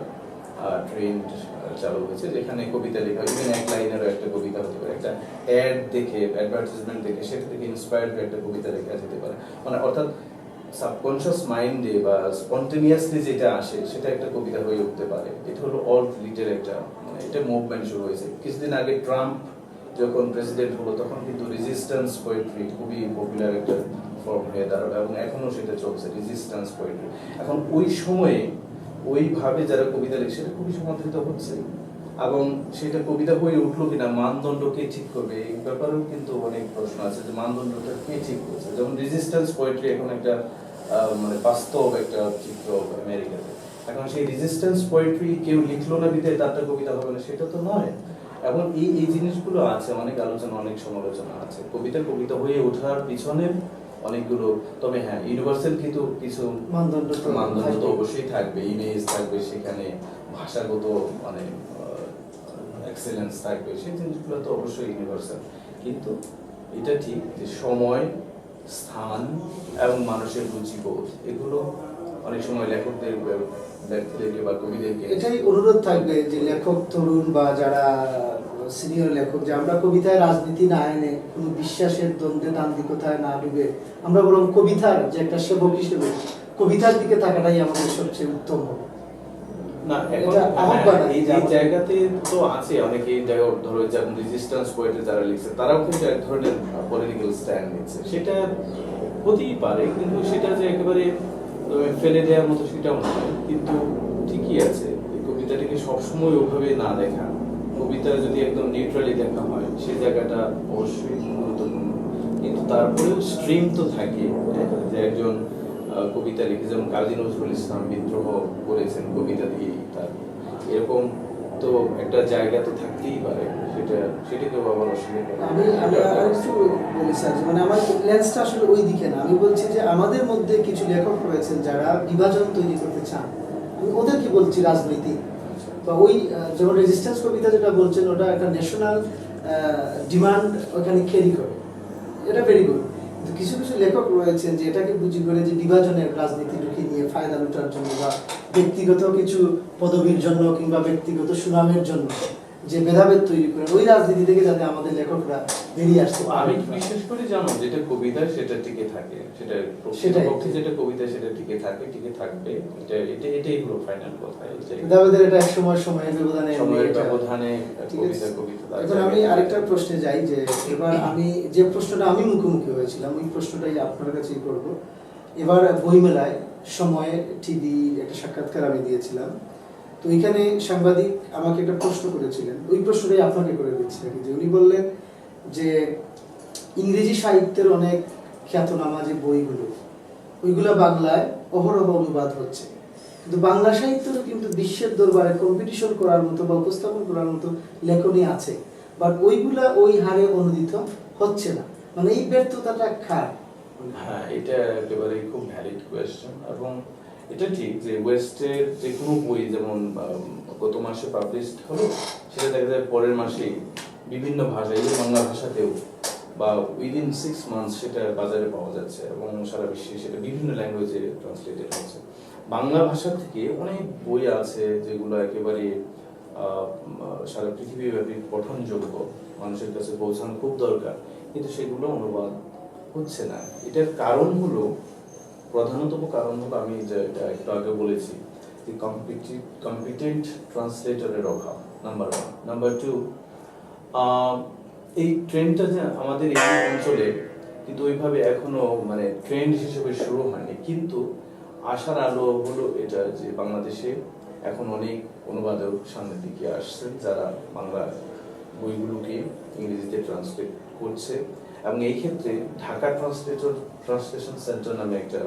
Speaker 2: ট্রেন্ড চালু হয়েছে, যেখানে কবিতা লেখা, ইভেন এক লাইনেরও একটা কবিতা হতে পারে, একটা অ্যাড দেখে, অ্যাডভার্টাইজমেন্ট দেখে সেটা থেকে ইন্সপায়ার্ড হয়ে একটা কবিতা লেখা যেতে পারে, মানে অর্থাৎ সাবকনশিয়াস মাইন্ডে বা স্পন্টেনিয়াসলি যেটা আসে সেটা একটা কবিতা হয়ে উঠতে পারে। এটা হলো অল্ড লিডের একটা, মানে এটা মুভমেন্ট শুরু হয়েছে। কিছুদিন আগে ট্রাম্প যখন প্রেসিডেন্ট হলো তখন কিন্তু রেজিস্ট্যান্স পোয়েট্রি খুবই পপুলার একটা ফর্ম হয়ে দাঁড়ালো, এবং এখনো সেটা চলছে, রেজিস্ট্যান্স পোয়েট্রি। এখন ওই সময়ে ওইভাবে যারা কবিতা লিখছে সেটা খুবই সমাদৃত হচ্ছে, এবং সেটা কবিতা হয়ে উঠলো কিনা, মানদণ্ড কে ঠিক করবে, এই ব্যাপারেও কিন্তু অনেক প্রশ্ন আছে যে মানদণ্ডটা কে ঠিক করছে। যেমন রেজিস্ট্যান্স পোয়েট্রি এখন একটা মানে বাস্তব একটা চিত্র আমেরিকাতে। এখন সেই রেজিস্ট্যান্স পোয়েট্রি কেউ লিখলো না বিধায় তারটা কবিতা হবে না, সেটা তো নয়। এবং এই জিনিসগুলো আছে, অনেক আলোচনা, অনেক সমালোচনা আছে। কবিতা হয়ে ওঠার পিছনে অনেকগুলো, তবে হ্যাঁ, ইউনিভার্সাল কিন্তু কিছু মানদণ্ড তো অবশ্যই থাকবে, ইমেজ থাকবে সেখানে, ভাষাগত মানে এক্সেলেন্স থাকবে, সেই জিনিসগুলো তো অবশ্যই ইউনিভার্সাল। কিন্তু এটা ঠিক যে সময়, স্থান এবং মানুষের রুচিবোধ, এগুলো অনেক সময় ব্যক্তিদেরকে বা কবিদেরকে,
Speaker 1: এটাই অনুরোধ থাকবে যে লেখক তরুণ বা যারা সিনিয়র লেখক, যে আমরা কবিতায় রাজনীতি না এনে কোনো বিশ্বাসের দ্বন্দ্বে দান্দিকতায় না ডুবে আমরা বরং কবিতার যে একটা সেবক হিসেবে কবিতার দিকে তাকাটাই আমাদের সবচেয়ে উত্তম হবে।
Speaker 2: না, এখন এই জায়গাতে তো আছে অনেকেই, ধরো যেমন রেজিস্ট্যান্স পোয়েট্রি যারা লিখছে তারাও কিন্তু এক ধরনের পলিটিক্যাল স্ট্যান্ড নিচ্ছে, সেটা হতেই পারে, কিন্তু সেটা যে একেবারে ফেলে দেওয়ার মতো সেটাও নয়। কিন্তু ঠিকই আছে, কবিতাটাকে সবসময় ওভাবে না দেখা, কবিতা যদি একদম নিউট্রালি দেখা হয় সেই জায়গাটা অবশ্যই গুরুত্বপূর্ণ। কিন্তু তারপরেও স্ট্রিম তো থাকে, যে একজন কবিতা লিখে, যেমন কাজী নজরুল ইসলাম বিদ্রোহ করেছেন কবিতা দিয়ে, তার এরকম তো একটা জায়গা তো থাকতেই পারে, সেটাকেও আবার অস্বীকার করা।
Speaker 1: আমি আরেকটু বলি স্যার, মানে আমার লেন্সটা আসলে ওই দিকে না, আমি বলছি যে আমাদের মধ্যে কিছু লেখক রয়েছেন যারা বিভাজন তৈরি করতে চান, আমি ওদের কি বলছি, রাজনীতি বা ওই যেমন রেজিস্ট্যান্স কবিতা যেটা বলছেন ওটা একটা ন্যাশনাল ডিমান্ড ওখানে ক্যারি করে, এটা ভেরি গুড। কিন্তু কিছু কিছু লেখক রয়েছেন যে এটাকে বুঝি করে যে বিভাজনের রাজনীতি ঢুকিয়ে নিয়ে ফায়দা লুটার জন্য বা ব্যক্তিগত কিছু পদবীর জন্য কিংবা ব্যক্তিগত সুনামের জন্য যে ভেদাভেদ তৈরি করে, ওই রাজনীতি থেকে যাতে আমাদের লেখকরা বেরিয়ে আসতে পারে।
Speaker 2: আমি বিশেষ করে জানো, যেটা কবিতা সেটা টিকে থাকে, পক্ষে যেটা কবিতা সেটা টিকে থাকে, টিকে থাকবে, এটাই হলো ফাইনাল কথা।
Speaker 1: ভেদাভেদের এটা এক সময়ের
Speaker 2: ব্যবধানে কবিতা।
Speaker 1: এখন আমি আরেকটা প্রশ্নে যাই, যে এবার আমি যে প্রশ্নটা আমি মুখোমুখি হয়েছিলাম ওই প্রশ্নটাই আপনার কাছেই করব। এবার বইমেলায় সময়ে টিভি একটা সাক্ষাৎকার আমি দিয়েছিলাম, তো এখানে সাংবাদিক আমাকে একটা প্রশ্ন করেছিলেন, ওই প্রশ্নটাই আপনাকে করে দিচ্ছি আর কি, যে উনি বললেন যে ইংরেজি সাহিত্যের অনেক খ্যাতনামা যে বইগুলো, ওইগুলো বাংলায় অহরহ অনুবাদ হচ্ছে, কিন্তু বাংলা সাহিত্যেরও কিন্তু বিশ্বের দরবারে কম্পিটিশন করার মতো বা উপস্থাপন করার মতো লেখনী আছে, বাট ওইগুলা ওই হারে অনুদিত হচ্ছে না, মানে এই ব্যর্থতাটা কার?
Speaker 2: হ্যাঁ, এটা একেবারে খুব ভ্যালিড কোয়েশ্চেন, এবং এটা ঠিক যে ওয়েস্টের যে কোনো বই যেমন গত মাসে পাবলিশড হলো, সেটা দেখা যায় পরের মাসেই বিভিন্ন ভাষায়, বাংলা ভাষাতেও বা উইদিন 6 মান্থস সেটা বাজারে পাওয়া যাচ্ছে, এবং সারা বিশ্বে সেটা বিভিন্ন ল্যাঙ্গুয়েজে ট্রান্সলেটেড হচ্ছে। বাংলা ভাষা থেকে অনেক বই আছে যেগুলো একেবারে সারা পৃথিবীব্যাপী পঠনযোগ্য, মানুষের কাছে পৌঁছানো খুব দরকার, কিন্তু সেগুলো অনুবাদ হচ্ছে না। এটার কারণ হলো, প্রধানতম কারণ হলো, আমি যেটা একটু আগে বলেছি, যে কম্পিটেন্ট ট্রান্সলেটরের অভাব, নাম্বার 1। নাম্বার 2, এই ট্রেন্ডটা যে আমাদের এই অঞ্চলে কিন্তু ওইভাবে এখনো মানে ট্রেন্ড হিসেবে শুরু হয়নি। কিন্তু আশার আলো হলো এটা যে বাংলাদেশে এখন অনেক অনুবাদক সামনের দিকে আসছেন যারা বাংলা বইগুলোকে ইংরেজিতে ট্রান্সলেট করছে। এবং এই ক্ষেত্রে ঢাকা ট্রান্সলেশন সেন্টার নামে একটা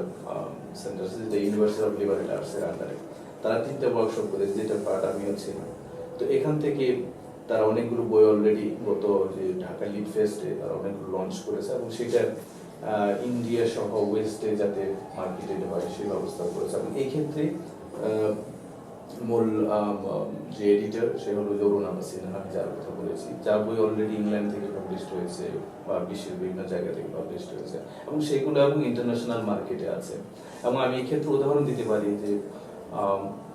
Speaker 2: সেন্টার আছে, যেটা ইউনিভার্সিটি অফ লিবারেল আর্টসের আন্ডারে। তারা 3টা ওয়ার্কশপ করেছে, যেটা পার্ট আমিও ছিলাম। তো এখান থেকে তারা অনেকগুলো বই অলরেডি গত যে ঢাকা লিড ফেস্টে তারা অনেকগুলো লঞ্চ করেছে, এবং সেটা ইন্ডিয়া সহ ওয়েস্টে যাতে মার্কেটেড হয় সেই ব্যবস্থা করেছে। এবং এই ক্ষেত্রে মূল যে এডিটর সে হলো অরুণ সিনহা, যার কথা বলেছি, যার বই অলরেডি ইংল্যান্ড থেকে পাবলিশড হয়েছে বা বিশ্বের বিভিন্ন জায়গা থেকে পাবলিশড হয়েছে, এবং সেগুলো এবং ইন্টারন্যাশনাল মার্কেটে আছে। এবং আমি এই ক্ষেত্রে উদাহরণ দিতে পারি যে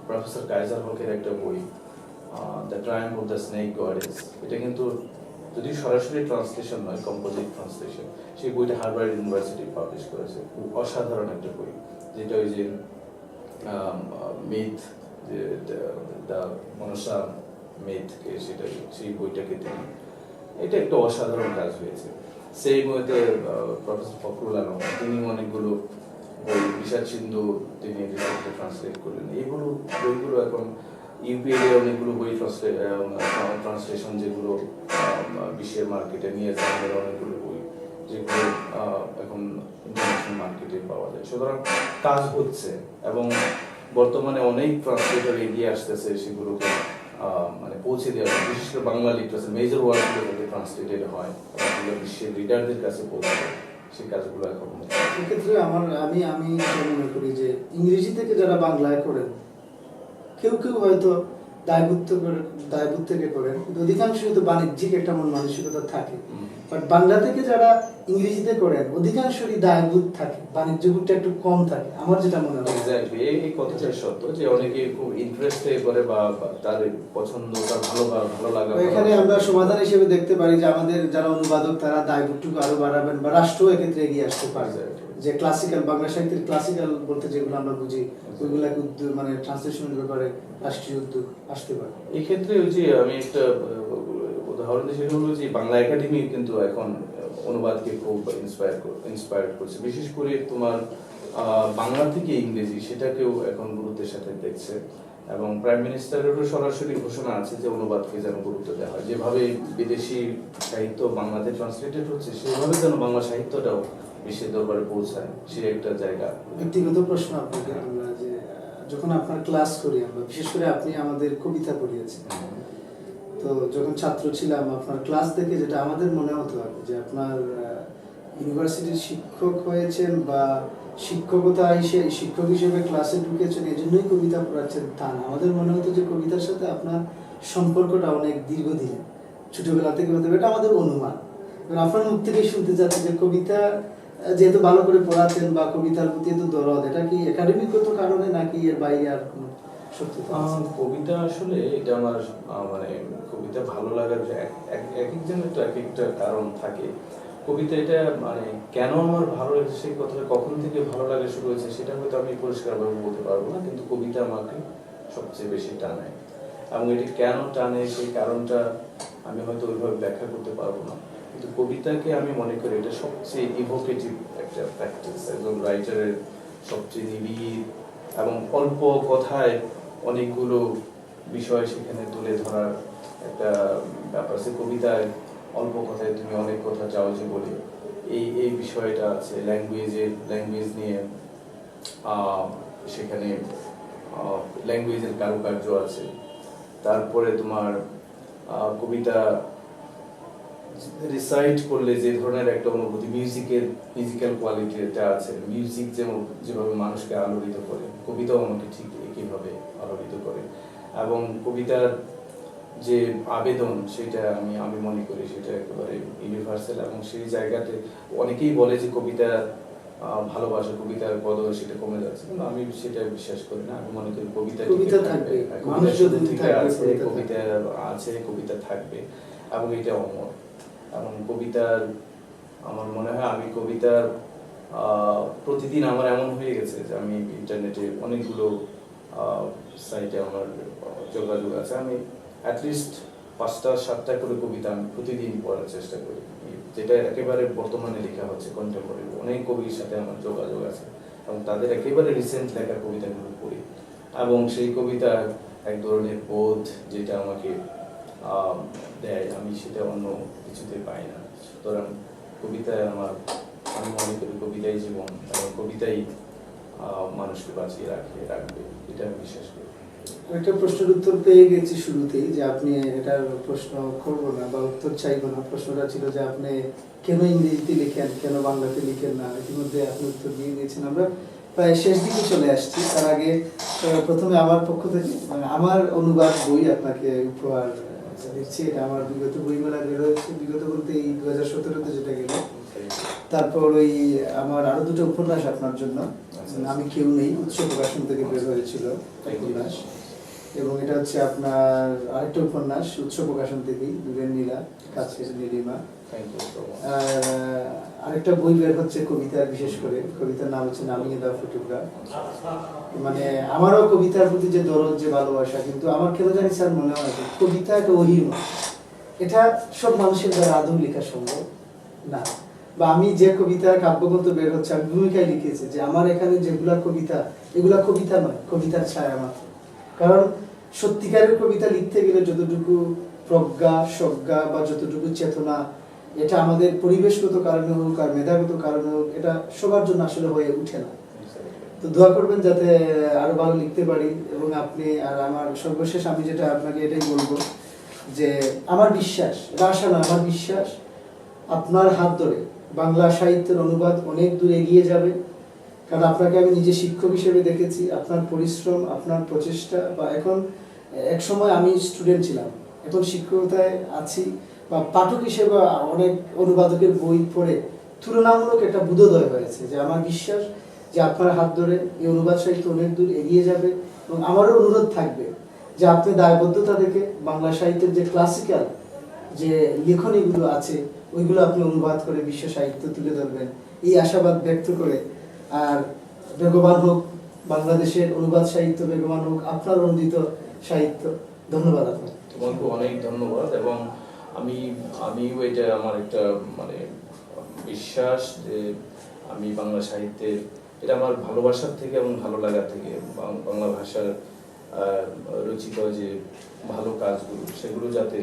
Speaker 2: প্রফেসর কাইজার হকের একটা বই the Triumf of the snake goddess, এটা কিন্তু যদি সরাসরি ট্রান্সলেশন নয়, কম্পোজিট ট্রান্সলেশন, সেই বইটা হার্ভার্ড ইউনিভার্সিটি পাবলিশ করেছে। খুব অসাধারণ একটা বই, যেটা ওই যে মিথ, যে দ্য মনসা মিথকে, সেটা সেই বইটাকে তিনি, এটা একটা অসাধারণ কাজ হয়েছে। সেই বইতে প্রফেসর ফখরুল আলম তিনি অনেকগুলো বই, বিষাদ সিন্ধু তিনি ট্রান্সলেট করলেন। এইগুলো বইগুলো এখন ইউপিএ অনেকগুলো বই ট্রান্সলেশন যেগুলো বিশ্বের মার্কেটে নিয়ে যায়, অনেকগুলো বই যেগুলো এখন ইন্টারন্যাশনাল মার্কেটে পাওয়া যায়। সুতরাং কাজ হচ্ছে, এবং বর্তমানে অনেক ট্রান্সলেটর এগিয়ে আসতেছে সেগুলোকে মানে পৌঁছে দেওয়া, বিশেষ করে বাংলা লিটারেচার মেজর ওয়ার্ডগুলো যাতে ট্রান্সলেটেড হয় এবং বিশ্বের রিডারদের কাছে পৌঁছে দেয়, সেই কাজগুলো এখন হচ্ছে।
Speaker 1: সেক্ষেত্রে আমি আমি মনে করি যে ইংরেজি থেকে যারা বাংলায় করেন, কেউ কেউ হয়তো দায়বদ্ধ থেকে করেন, কিন্তু অধিকাংশ হয়তো বাণিজ্যিক একটা মন মানসিকতা থাকে। বাট বাংলা থেকে যারা ইংরেজিতে করেন অধিকাংশই দায়বোধ থাকে, বাণিজ্যবোধটা একটু কম থাকে, আমার যেটা মনে হয়।
Speaker 2: এক্স্যাক্টলি, এই কথাটাই সত্য যে অনেকে খুব ইন্টারেস্ট করে বা তার পছন্দ, তার ভালো লাগা।
Speaker 1: এখানে আমরা সমাধান হিসেবে দেখতে পারি যে আমাদের যারা অনুবাদক তারা দায়বোধটুকু আরো বাড়াবেন, বা রাষ্ট্র এক্ষেত্রে এগিয়ে আসতে পারে, যে ক্লাসিক্যাল বাংলা সাহিত্যের ক্লাসিক্যাল বলতে যেগুলো আমরা বুঝি ওইগুলাকে মানে ট্রান্সলেশনের ব্যাপারে রাষ্ট্রীয় উদ্যোগ আসতে পারে।
Speaker 2: এই ক্ষেত্রে ওই যে আমি একটা উদাহরণ দিই, সেটা হলো যে বাংলা একাডেমি কিন্তু এখন অনুবাদকে খুব ইন্সপায়ার করছে, বিশেষ করে তোমার বাংলা থেকে ইংরেজি সেটাকেও এখন গুরুত্বের সাথে দেখছে। এবং প্রাইম মিনিস্টারেরও সরাসরি ঘোষণা আছে যে অনুবাদকে যেন গুরুত্ব দেওয়া হয়। যেভাবে বিদেশি সাহিত্য বাংলাতে ট্রান্সলেটেড হচ্ছে, সেভাবে যেন বাংলা সাহিত্যটাও বিশ্বের দরবারে পৌঁছায়, সে একটা জায়গা।
Speaker 1: ব্যক্তিগত প্রশ্ন আপনাকে, আমরা যে যখন আপনার ক্লাস করি আমরা, বিশেষ করে আপনি আমাদের কবিতা পড়িয়েছেন, তো যখন ছাত্র ছিলাম আপনার ক্লাস দেখে যেটা আমাদের মনে হতো যে আপনার ইউনিভার্সিটির শিক্ষক হয়েছেন বা শিক্ষক হিসেবে ক্লাসে ঢুকেছেন এজন্যই কবিতা পড়াচ্ছেন তা না। আমাদের মনে হতো যে কবিতার সাথে আপনার সম্পর্কটা অনেক দীর্ঘদিনের, ছোটবেলা থেকে হতে পারে, এটা আমাদের অনুমান। আপনার মুখ থেকেই শুনতে চাচ্ছি যে কবিতা যেহেতু ভালো করে পড়াচ্ছেন বা কবিতার প্রতি এত দরদ, এটা কি একাডেমিগত কারণে নাকি এর বাইরে আর কোনো সত্যতা আছে?
Speaker 2: কবিতা আসলে এটা আমার মানে কবিতা ভালো লাগার এক একজনের তো এক একটা কারণ থাকে। কবিতা এটা মানে কেন আমার ভালো লেগেছে, সেই কথাটা কখন থেকে ভালো লাগা শুরু হয়েছে সেটা হয়তো আমি পরিষ্কারভাবে বলতে পারবো না, কিন্তু কবিতা আমাকে সবচেয়ে বেশি টানে। এবং এটি কেন টানে সেই কারণটা আমি হয়তো ওইভাবে ব্যাখ্যা করতে পারবো না, কিন্তু কবিতাকে আমি মনে করি এটা সবচেয়ে ইভোকেটিভ একটা প্র্যাকটিস। একজন রাইটারের সবচেয়ে নিবিড় এবং অল্প কথায় অনেকগুলো বিষয় সেখানে তুলে ধরার একটা ব্যাপার আছে। কবিতায় অল্প কথায় তুমি অনেক কথা চাও যে বলে, এই বিষয়টা আছে। ল্যাঙ্গুয়েজ নিয়ে সেখানে ল্যাঙ্গুয়েজের কারুকার্য আছে। তারপরে তোমার কবিতা রিসাইট করলে যে ধরনের একটা অনুভূতি, মিউজিক্যাল কোয়ালিটি এটা আছে। মিউজিক যেভাবে মানুষকে আলোড়িত করে, কবিতাও আমাকে ঠিক একইভাবে আলোড়িত করে। এবং কবিতার যে আবেদন সেটা আমি মনে করি সেটা একেবারে ইউনিভার্সাল। এবং সেই জায়গাতে অনেকেই বলে যে কবিতা ভালোবাসা, কবিতার কদর সেটা কমে যাচ্ছে, কিন্তু আমি সেটা বিশ্বাস করি না। আমি মনে করি কবিতা থাকবে, কবিতা থাকবে এবং এটা অমর। এবং কবিতার আমার মনে হয় আমি কবিতার প্রতিদিন আমার এমন হয়ে গেছে যে আমি ইন্টারনেটে অনেকগুলো সাইটে আমার যোগাযোগ আছে, আমি অ্যাটলিস্ট 5টা 7টা করে কবিতা আমি প্রতিদিন পড়ার চেষ্টা করি। যেটা একেবারে বর্তমানে লেখা হচ্ছে কন্টেম্পোরারি, অনেক কবির সাথে আমার যোগাযোগ আছে এবং তাদের একেবারে রিসেন্ট লেখা কবিতাগুলো পড়ি এবং সেই কবিতা এক ধরনের বোধ যেটা আমাকে দেয়, আমি সেটা অন্য কিছুতে পাই না। সুতরাং কবিতায় আমি মনে করি কবিতাই জীবন এবং কবিতাই মানুষকে বাঁচিয়ে রাখবে, এটা আমি বিশ্বাস করি।
Speaker 1: একটা প্রশ্নের উত্তর পেয়ে গেছি শুরুতেই, যে আপনি এটার প্রশ্ন করবো না বা উত্তর চাইবো না। প্রশ্নটা ছিল যে আপনি কেন ইংরেজিতে লিখেন, কেন বাংলাতে লিখেন না। ইতিমধ্যে আপনি উত্তর দিয়ে দিয়েছেন। আমরা প্রায় শেষ দিকে চলে আসছি। তার আগে প্রথমে আমার পক্ষ থেকে আমার অনুবাদ বই আপনাকে উপহার দিচ্ছি। এটা আমার বিগত বইমেলা বের হয়েছে, বিগত বলতে এই 2017-তে যেটা গেল। তারপর ওই আমার আরো দুটো উপন্যাস আপনার জন্য, আমি কেউ নেই, উৎস প্রকাশন থেকে বের হয়েছিল উপন্যাস। এবং এটা হচ্ছে আপনার আরেকটা উপন্যাস উৎস প্রকাশন থেকেই, দুবের নীলা, কাছের নীলিমা। আর আরেকটা বই বের হচ্ছে কবিতা, বিশেষ করে কবিতার নাম হচ্ছে নামিয়ে দাও ফটোগ্রাফ। মানে আমারও কবিতার প্রতি যে দরদ, যে ভালোবাসা, কিন্তু আমার কেন জানি স্যার মনে হয় যে কবিতা একটা ওহির মতো, এটা সব মানুষের দ্বারা আদৌ লেখা সম্ভব না। বা আমি যে কবিতা কাব্যগ্রন্থ বের হচ্ছে, আমি ভূমিকায় লিখেছি যে আমার এখানে যেগুলা কবিতা, এগুলা কবিতা নয়, কবিতার ছায়া মাত্র। কারণ সত্যিকারের কবিতা লিখতে গেলে যতটুকু প্রজ্ঞা, সজ্ঞা বা যতটুকু চেতনা, এটা আমাদের পরিবেশগত কারণে হোক আর মেধাগত কারণে হোক, এটা সবার জন্য আসলে হয়ে উঠে না। তো দোয়া করবেন যাতে আরো ভালো লিখতে পারি। এবং আপনি আর আমার সর্বশেষ আমি যেটা আপনাকে এটাই বলবো যে আমার বিশ্বাস, এটা আশা না, আমার বিশ্বাস আপনার হাত ধরে বাংলা সাহিত্যের অনুবাদ অনেক দূর এগিয়ে যাবে। কারণ আপনাকে আমি নিজে শিক্ষক হিসেবে দেখেছি, আপনার পরিশ্রম, আপনার প্রচেষ্টা, বা এখন এক সময় আমি স্টুডেন্ট ছিলাম, এখন শিক্ষকতায় আছি, বা পাঠক হিসেবে অনেক অনুবাদকের বই পড়ে তুলনামূলক একটা বোধোদয় হয়েছে যে আমার বিশ্বাস যে আপনার হাত ধরে এই অনুবাদ সাহিত্য অনেক দূর এগিয়ে যাবে। এবং আমারও অনুরোধ থাকবে যে আপনি দায়বদ্ধতা থেকে বাংলা সাহিত্যের যে ক্লাসিক্যাল যে লেখনীগুলো আছে ওইগুলো আপনি অনুবাদ করে বিশ্ব সাহিত্য তুলে ধরবেন, এই আশাবাদ ব্যক্ত করে। আর বেগবান হোক বাংলাদেশের অনুবাদ সাহিত্য, বেগবান হোক আপনার অনুদিত সাহিত্য। ধন্যবাদ আপনাকে।
Speaker 2: তোমাকে অনেক ধন্যবাদ। এবং আমিও এটা আমার একটা মানে বিশ্বাস যে আমি বাংলা সাহিত্যের, এটা আমার ভালোবাসার থেকে এবং ভালো লাগার থেকে, বাংলা ভাষার রচিত যে ভালো কাজগুলো সেগুলো যাতে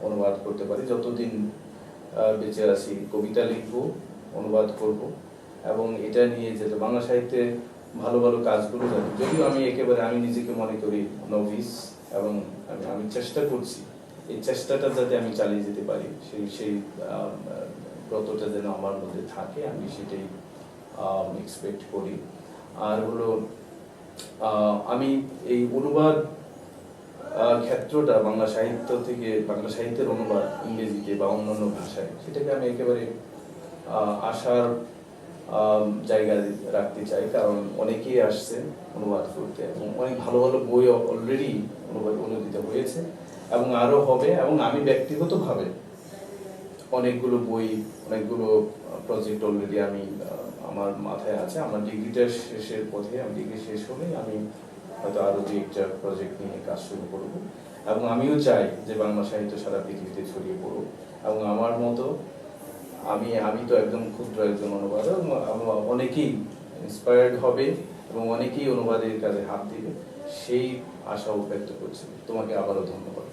Speaker 2: অনুবাদ করতে পারি। যতদিন বেঁচে আছি কবিতা লিখবো, অনুবাদ করব এবং এটা নিয়ে যেতে বাংলা সাহিত্যে ভালো ভালো কাজগুলো যাতে, যদিও আমি নিজেকে মনে করি নভিস, এবং আমি চেষ্টা করছি এই চেষ্টাটা যাতে আমি চালিয়ে যেতে পারি, সেই ব্রতটা যেন আমার মধ্যে থাকে, আমি সেটাই এক্সপেক্ট করি। আর হলো আমি এই অনুবাদ ক্ষেত্রটা বাংলা সাহিত্য থেকে, বাংলা সাহিত্যের অনুবাদ ইংরেজিতে বা অন্যান্য ভাষায়, সেটাকে আমি একেবারে আশার জায়গা রাখতে চাই। কারণ অনেকেই আসছে অনুবাদ করতে এবং অনেক ভালো ভালো বই অলরেডি অনুদিত হয়েছে এবং আরো হবে। এবং আমি ব্যক্তিগতভাবে অনেকগুলো বই, অনেকগুলো প্রজেক্ট অলরেডি আমার মাথায় আছে। আমার ডিগ্রিটা শেষের পথে, আমি ডিগ্রি শেষ হলে আমি হয়তো আরো যে একটা প্রজেক্ট নিয়ে কাজ শুরু করব। এবং আমিও চাই যে বাংলা সাহিত্য সারা পৃথিবীতে ছড়িয়ে পড়ুক এবং আমার মতো আমি তো একদম ক্ষুদ্র একজন অনুবাদক, অনেকেই ইন্সপায়ার্ড হবে এবং অনেকেই অনুবাদের কাজে হাত দিবে, সেই আশাও ব্যক্ত করছি। তোমাকে আবারও ধন্যবাদ।